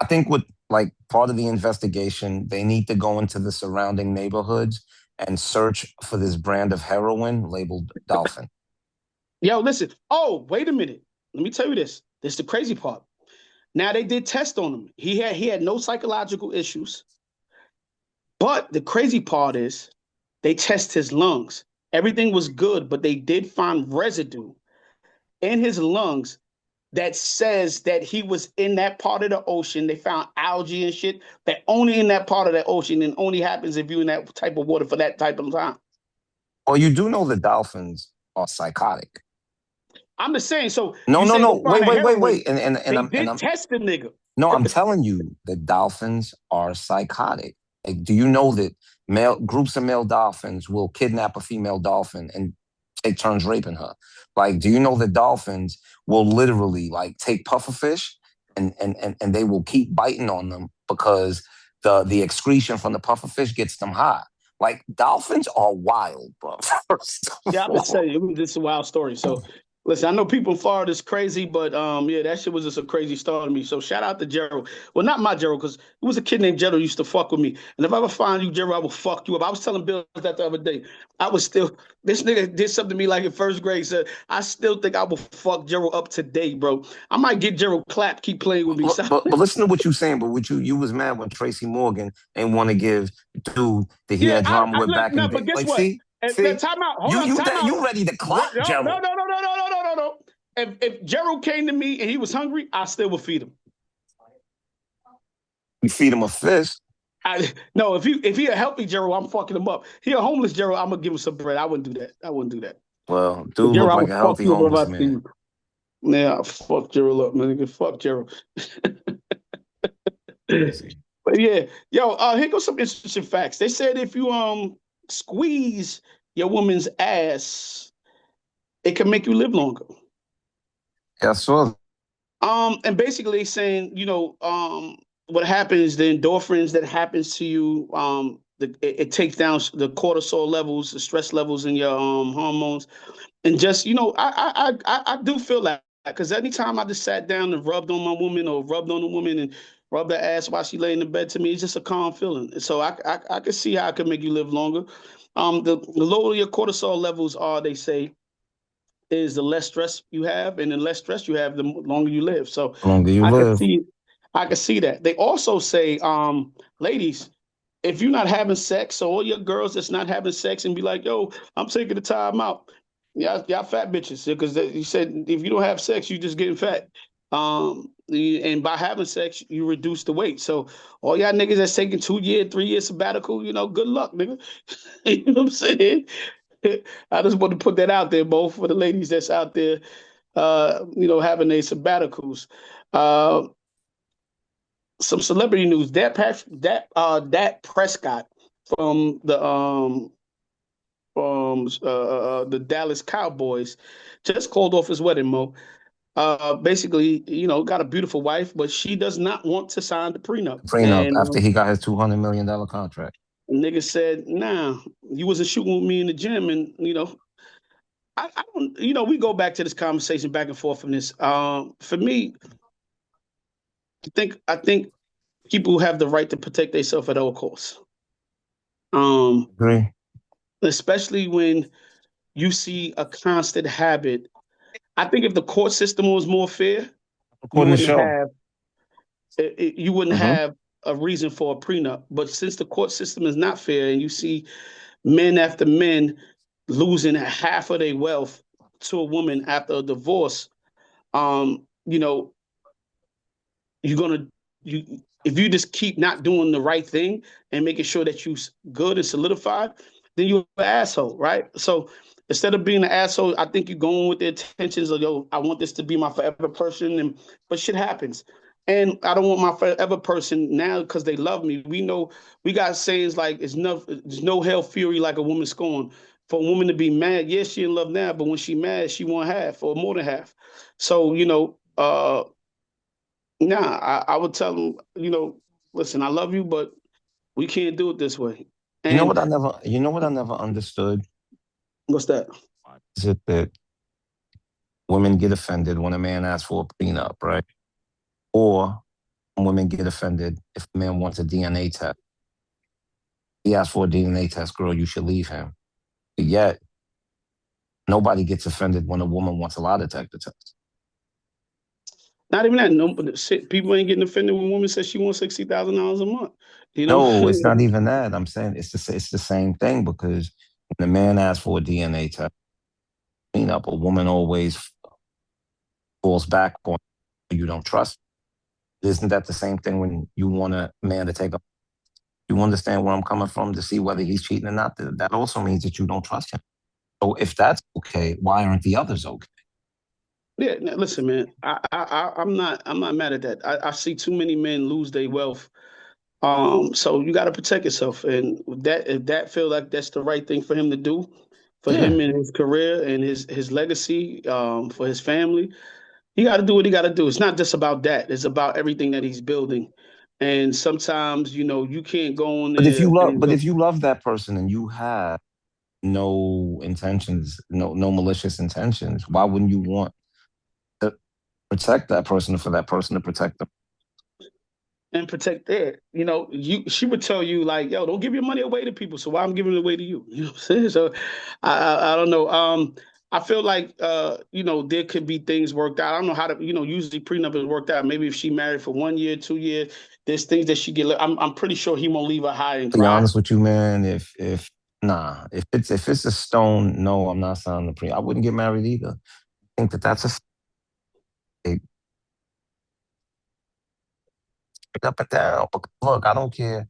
think with like part of the investigation, they need to go into the surrounding neighborhoods and search for this brand of heroin labeled dolphin. Yo, listen. Oh, wait a minute. Let me tell you this. This is the crazy part. Now they did test on him. He had no psychological issues. But the crazy part is they test his lungs. Everything was good, but they did find residue in his lungs that says that he was in that part of the ocean. They found algae and shit that only in that part of the ocean, and only happens if you're in that type of water for that type of time. Well, you do know that dolphins are psychotic. I'm just saying. So no. Wait. And I'm test the nigga. No, I'm telling you that dolphins are psychotic. Like, do you know that groups of male dolphins will kidnap a female dolphin and take turns raping her? Like, do you know that dolphins will literally like take pufferfish and they will keep biting on them because the excretion from the pufferfish gets them high? Like, dolphins are wild, bro. Yeah, I'm just telling you, this is a wild story. So listen, I know people in Florida is crazy, but yeah, that shit was just a crazy story to me. So shout out to Gerald. Well, not my Gerald, because it was a kid named Gerald who used to fuck with me. And if I ever find you, Gerald, I will fuck you up. I was telling Bill that the other day. This nigga did something to me like in first grade. Said, I still think I will fuck Gerald up today, bro. I might get Gerald clapped, keep playing with me. But listen to what you're saying. But you was mad when Tracy Morgan ain't want to give dude that he had drama with back in the day. But guess like, what? See? Time out. Hold on. You ready to clap, Gerald? No. If Gerald came to me and he was hungry, I still would feed him. You feed him a fish? No, if he a healthy Gerald, I'm fucking him up. He a homeless Gerald, I'm gonna give him some bread. I wouldn't do that. Well, dude look like a healthy homeless man. Yeah, fuck Gerald up, man. Fuck Gerald. But yeah, yo, here goes some interesting facts. They said if you squeeze your woman's ass, it can make you live longer. Yeah, I saw. And basically saying, what happens, the endorphins that happens to you, it takes down the cortisol levels, the stress levels in your hormones, and just I do feel that because anytime I just sat down and rubbed on my woman or rubbed on the woman and rubbed her ass while she lay in the bed to me, it's just a calm feeling. So I can see how it can make you live longer. The lower your cortisol levels are, they say, is the less stress you have, and the less stress you have, the longer you live. So The longer you I can live. see, I can see that. They also say, ladies, if you're not having sex, so all your girls that's not having sex and be like, yo, I'm taking the time out. Y'all fat bitches. Because you said if you don't have sex, you just getting fat. And by having sex, you reduce the weight. So all y'all niggas that's taking 2 year, 3 year sabbatical, good luck, nigga. You know what I'm saying? I just want to put that out there, both for the ladies that's out there, having their sabbaticals. Uh, some celebrity news. Dak Prescott from the Dallas Cowboys just called off his wedding. Mo. Basically, got a beautiful wife, but she does not want to sign the prenup. Prenup And after he got his $200 million contract. nigga said, "Nah, you wasn't shooting with me in the gym," and I don't. We go back to this conversation back and forth from this. For me, I think people have the right to protect themselves at all costs. Um, Agree. Especially when you see a constant habit. I think if the court system was more fair, you According to the wouldn't show. have you wouldn't Mm-hmm. have a reason for a prenup. But since the court system is not fair, and you see men after men losing half of their wealth to a woman after a divorce, um, you know, you're gonna you if you just keep not doing the right thing and making sure that you good and solidified, then you're an asshole, right? So instead of being an asshole, I think you're going with the intentions of, yo, I want this to be my forever person, and but shit happens. And I don't want my forever person now because they love me. We know we got sayings like there's no hell fury like a woman scorned. For a woman to be mad, yes, she in love now, but when she mad, she want half or more than half. So, nah, I would tell them, listen, I love you, but we can't do it this way. And You know what I never understood? what's that? Is it that women get offended when a man asks for a prenup, right? Or women get offended if a man wants a DNA test. He asks for a DNA test, girl, you should leave him. But yet, nobody gets offended when a woman wants a lie detector test. Not even that. No, but shit, people ain't getting offended when a woman says she wants $60,000 a month. You know, No, it's not even that. I'm saying it's the same thing because when a man asks for a DNA test, prenup, a woman always falls back on you don't trust. Isn't that the same thing when you want a man to take a you understand where I'm coming from to see whether he's cheating or not? That also means that you don't trust him. So if that's okay, why aren't the others okay? yeah. Listen, man, I'm not mad at that. I see too many men lose their wealth. So you got to protect yourself, and if that feel like that's the right thing for him to do, for him Yeah. and his career and his legacy, for his family, he got to do what he got to do. It's not just about that. It's about everything that he's building. And sometimes, you can't go on there and But go, if you love that person and you have no intentions, no malicious intentions, why wouldn't you want to protect that person for that person to protect them? and protect that. She would tell you like, yo, don't give your money away to people. So why I'm giving it away to you? You know what I'm saying? So I don't know. I feel like there could be things worked out. I don't know how to, usually prenup is worked out. Maybe if she married for 1 year, 2 years, there's things that she get. I'm pretty sure he won't leave her high and To be dry. honest with you, man, if nah, if it's a stone, no, I'm not signing the pre. I wouldn't get married either. I think that that's a straight up and down. But look, I don't care what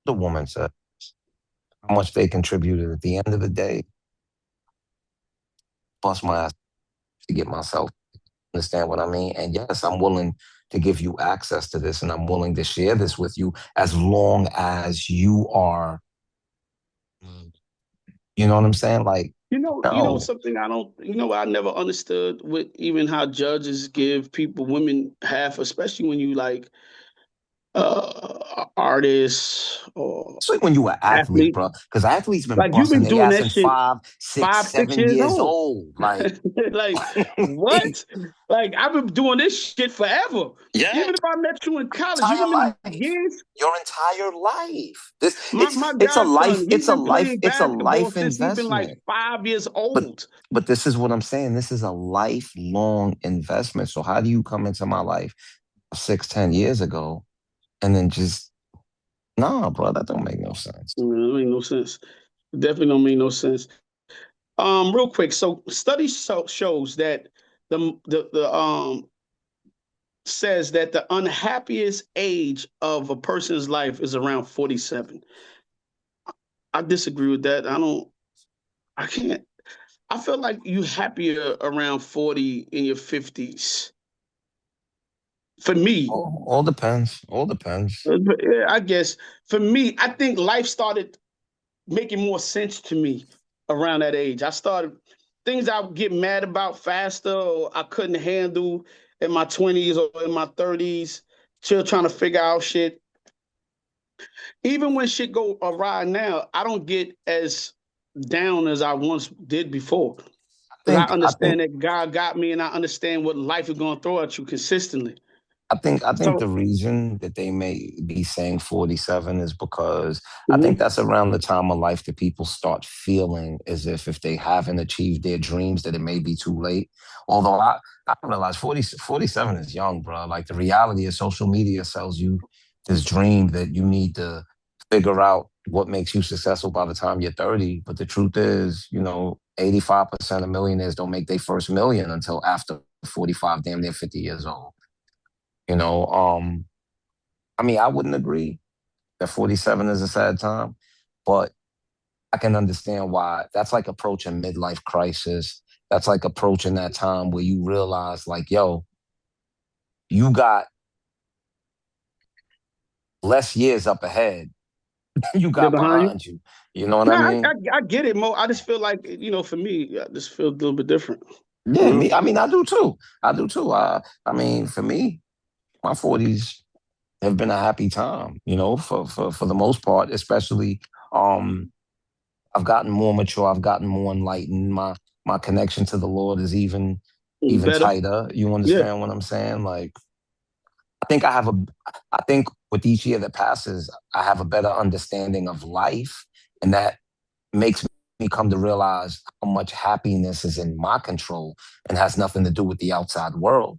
the woman said, how much they contributed. At the end of the day, bust my ass to get myself. Understand what I mean? And yes, I'm willing to give you access to this, and I'm willing to share this with you as long as you are. You know what I'm saying? Like, no, Something I don't, I never understood with even how judges give women half, especially when you like Artists or It's like when you were an athlete, athlete. bro. Because athletes been Like you've busting been their doing ass that in shit five, six, 5, 6 7 years years old. old. Like, Like, what? Like, I've been doing this shit forever. yeah, Even if I met you in college, you know how entire many life. years? Your entire life. This My godson, he's been playing it's a basketball life since he's been like investment. 5 years But old. but this is what I'm saying. This is a lifelong investment. So how do you come into my life 6, 10 years ago and then just nah, bro, that don't make no sense. That make no sense. Definitely don't make no sense. Real quick. So, shows that the says that the unhappiest age of a person's life is around 47. I disagree with that. I can't. I feel like you happier around 40 in your 50s. For me, All depends. All depends. yeah, I guess for me, I think life started making more sense to me around that age. I started things I would get mad about faster or I couldn't handle in my 20s or in my 30s, still trying to figure out shit. Even when shit go awry now, I don't get as down as I once did before. Because I I understand think that God got me and I understand what life is going to throw at you consistently. I think the So, reason that they may be saying 47 is because I think mhm, that's around the time of life that people start feeling as if they haven't achieved their dreams, that it may be too late. Although I realize 47 is young, bro. Like the reality is social media sells you this dream that you need to figure out what makes you successful by the time you're 30. But the truth is, 85% of millionaires don't make their first million until after 45, damn near 50 years old. You know, I mean, I wouldn't agree that 47 is a sad time, but I can understand why. That's like approaching midlife crisis. That's like approaching that time where you realize, like, yo, you got less years up ahead than you they're got behind you. behind you. You know what No, I mean? I get it, Mo. I just feel like, for me, I just feel a little bit different. Yeah, You me. I mean, I do too. I do too. I mean, for me, my 40s have been a happy time. For the most part, especially. I've gotten more mature. I've gotten more enlightened. My connection to the Lord is even Better. tighter. You Yeah. understand what I'm saying? Like I think I think with each year that passes, I have a better understanding of life, and that makes me come to realize how much happiness is in my control and has nothing to do with the outside world.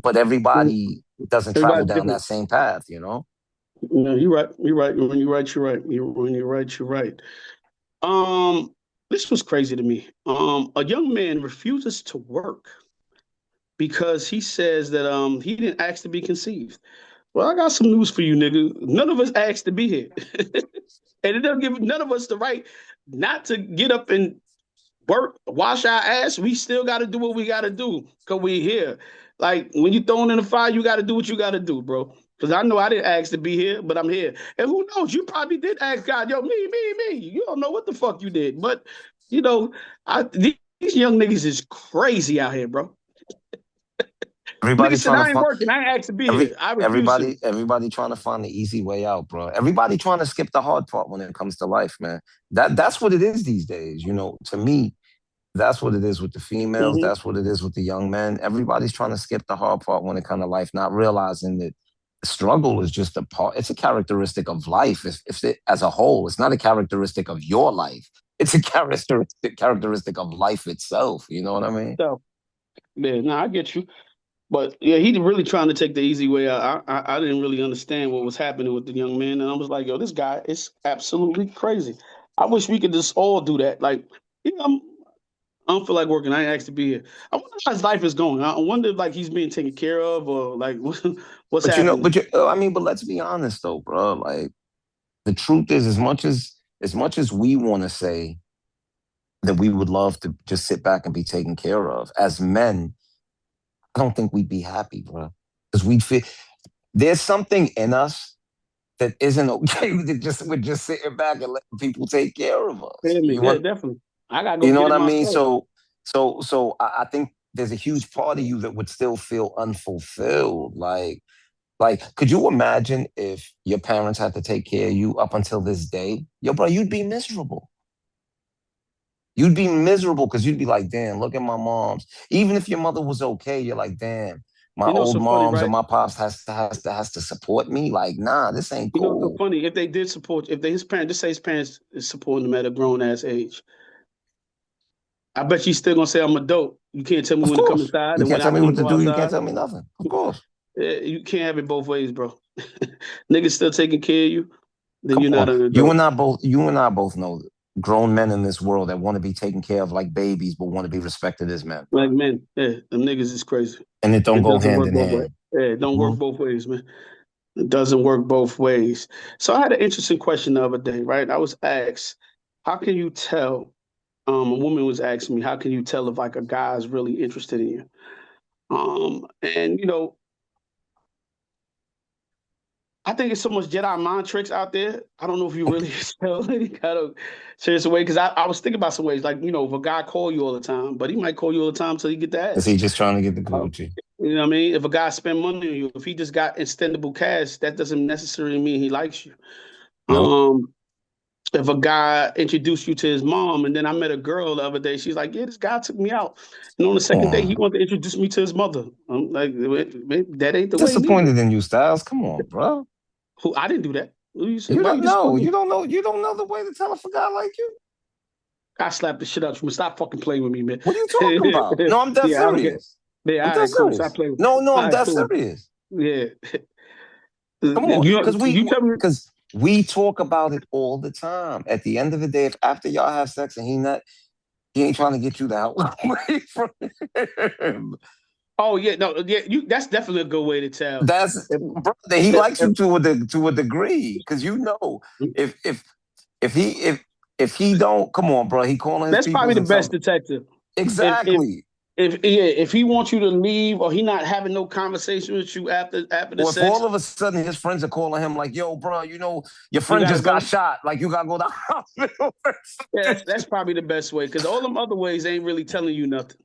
But everybody doesn't travel Everybody's down that different. same path. No, you're right. You're right. When you're right, you're right. When you're right, you're right. Um, this was crazy to me. A young man refuses to work because he says that he didn't ask to be conceived. Well, I got some news for you, nigga. None of us asked to be here. And it doesn't give none of us the right not to get up and work, wash our ass. We still got to do what we got to do because we here. Like when you thrown in the fire, you got to do what you got to do, bro. Because I know I didn't ask to be here, but I'm here. And who knows? You probably did ask God, yo, me. You don't know what the fuck you did. But, you know, these young niggas is crazy out here, bro. Nigga Everybody said, trying to I ain't find working. I ain't asked to be Every here. I refuse to. everybody trying to find the easy way out, bro. Everybody trying to skip the hard part when it comes to life, man. That's what it is these days. To me, that's what it is with the females. Mm-hmm. That's what it is with the young men. Everybody's trying to skip the hard part when it comes to life, not realizing that the struggle is just a part. It's a characteristic of life. If it, as a whole, it's not a characteristic of your life. It's a characteristic of life itself. You know what I mean? So, yeah, no, I get you. But yeah, he really trying to take the easy way out. I didn't really understand what was happening with the young man, and I was like, yo, this guy is absolutely crazy. I wish we could just all do that. Like, yeah, I don't feel like working. I ain't asked to be here. I wonder how his life is going. I wonder if like he's being taken care of or like what's But happening. I mean, but let's be honest though, bro. Like the truth is, as much as we want to say that we would love to just sit back and be taken care of, as men, I don't think we'd be happy, bro. Because we'd feel there's something in us that isn't okay with just sitting back and letting people take care of us. Yeah, me, You yeah, want, definitely. I gotta go you know get what it I mean? myself. So I think there's a huge part of you that would still feel unfulfilled. Like Like, could you imagine if your parents had to take care of you up until this day? Yo, bro, you'd be miserable. You'd be miserable because you'd be like, damn, look at my moms. Even if your mother was okay, you're like, damn, my You know, old so funny, moms or right? my pops has to support me. Like, nah, this ain't You know, so cool. funny. If they did support, if they, his parents, just say his parents is supporting him at a grown ass age, I bet you still gonna say I'm a dope. You can't tell me Of when to come course. inside You and when can't I tell me can't what to go do. You can't outside. tell me nothing. Of course. You can't have it both ways, bro. Niggas still taking care of you, then Come you're on. not an adult. You and I both know grown men in this world that want to be taken care of like babies, but want to be respected as men, bro. Like men, yeah, them niggas is crazy. And it don't It go doesn't hand work in both ways. hand. Yeah, it don't work Mhm. both ways, man. It doesn't work both ways. So I had an interesting question the other day, right? I was asked, how can you tell? A woman was asking me, how can you tell if like a guy's really interested in you? And you know, I think it's so much Jedi mind tricks out there. I don't know if you really tell any kind of serious way. Because I was thinking about some ways, like, you know, if a guy call you all the time, but he might call you all the time until he get the Is ass. he just trying to get the Uh, Gucci? you know what I mean? If a guy spend money on you, if he just got extendable cash, that doesn't necessarily mean he likes you. Nope. Um, if a guy introduced you to his mom, and then I met a girl the other day, she's like, "Yeah, this guy took me out," and on the second day, he Oh, wanted to introduce me to his mother. I'm like, that ain't the way, neither. disappointed in you, Styles. Come on, bro. Who I didn't do that. Who you say? You Why you don't know. disappointed? You don't know. You don't know the way to tell a guy like you. I slapped the shit out of you. Stop fucking playing with me, man. What are you talking about? No, I'm dead Yeah, I don't get. serious. Yeah, I'm all dead right, cool. Stop serious. playing. No, no, All I'm right, dead cool. serious. Yeah, Come on, you you tell me. because we talk about it all the time. At the end of the day, if after y'all have sex and he ain't trying to get you the hell away from him. Oh yeah, no, yeah, you. That's definitely a good way to tell. That's If, brother. He likes if, you to a degree because you know if if if he if he don't come on, bro, he calling his that's probably peoples the and best tell detective. If exactly. yeah, if he wants you to leave or he not having no conversation with you after the Or if sex, all of a sudden his friends are calling him like, "Yo, bro, you know your you friend gotta just got go. shot. Like you gotta go to the hospital." Yeah, that's probably the best way because all them other ways ain't really telling you nothing.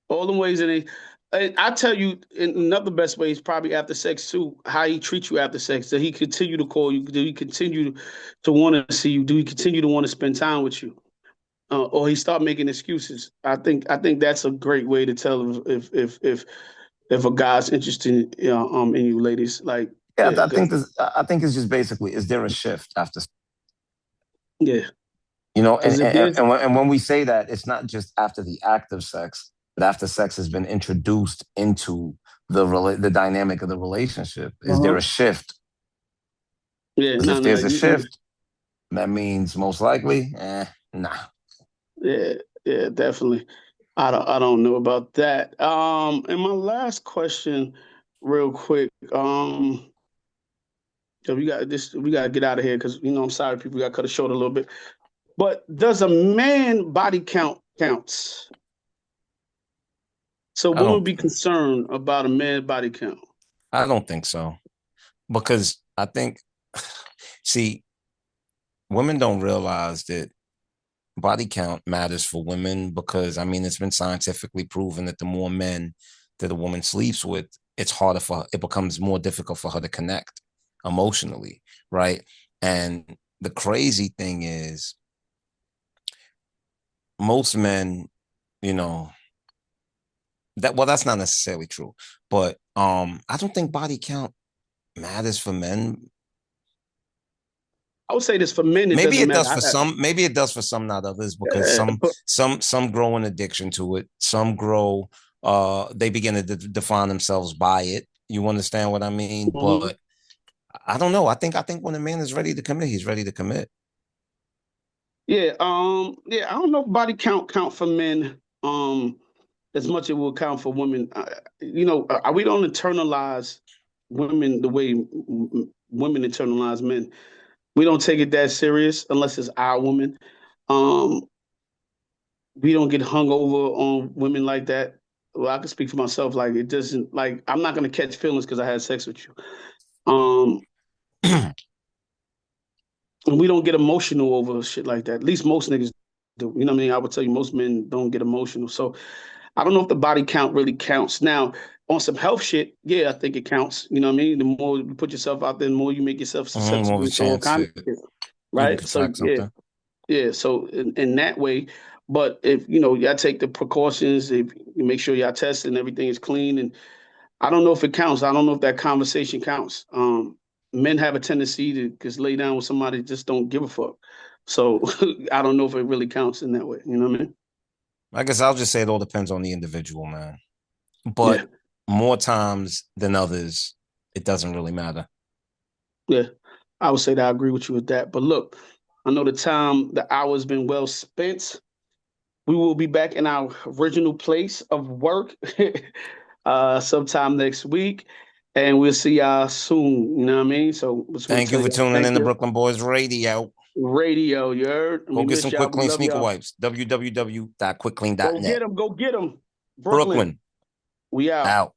All them ways and I tell you another best way is probably after sex too. How he treats you after sex. Does he continue to call you? Do he continue to want to see you? Do he continue to want to spend time with you? Or he start making excuses? I think that's a great way to tell if a guy's interested in you, ladies. Like Yeah, yeah, I think it's just basically is there a shift after yeah, you know, because if there's and when we say that, it's not just after the act of sex, but after sex has been introduced into the dynamic of the relationship. Is there uh-huh. a shift? Yeah, Because no, if no, there's a shift, that means most likely, nah. yeah, yeah, definitely. I don't know about that. And my last question, real quick. So we gotta get out of here because I'm sorry, people got cut it short a little bit. But does a man body count counts? So I women don't be concerned about a man body count. I don't think so. Because I think see, women don't realize that body count matters for women because I mean it's been scientifically proven that the more men that a woman sleeps with, it becomes more difficult for her to connect emotionally, right? And the crazy thing is most men, you know, that's not necessarily true, but I don't think body count matters for men. I would say this for men, it Maybe doesn't it matter. does for some. Maybe it does for some, not others, because But some grow an addiction to it. Some grow, they begin to define themselves by it. You understand what I mean? mhm. But I don't know. I think when a man is ready to commit, he's ready to commit. Yeah, I don't know if body count for men. As much as it will count for women. We don't internalize women the way women internalize men. We don't take it that serious unless it's our woman. Um, we don't get hung over on women like that. Well, I can speak for myself. Like it doesn't like I'm not gonna catch feelings because I had sex with you. Um, and we don't get emotional over shit like that. At least most niggas do. You know what I mean? I would tell you most men don't get emotional. So I don't know if the body count really counts. Now, on some health shit, yeah, I think it counts. You know what I mean? The more you put yourself out there, the more you make yourself More of a susceptible to all chance kinds that of shit. you can Right? So contract something. yeah. So in that way, but if y'all take the precautions, if you make sure y'all test and everything is clean, and I don't know if it counts. I don't know if that conversation counts. Men have a tendency to just lay down with somebody that just don't give a fuck. So I don't know if it really counts in that way. You know what I mean? I guess I'll just say it all depends on the individual, man. Yeah, But more times than others, it doesn't really matter. yeah. I would say that I agree with you with that. But look, I know the hour's been well spent. We will be back in our original place of work sometime next week. And we'll see y'all soon. You know what I mean? So just want to Thank you tell for y'all tuning thank in to you. Brooklyn Boys Radio. Radio, you heard? And Go we get miss some y'all. quick We clean love sneaker y'all. wipes. www.quickclean.net. Go get them. Go get them. Brooklyn, Brooklyn we out. out.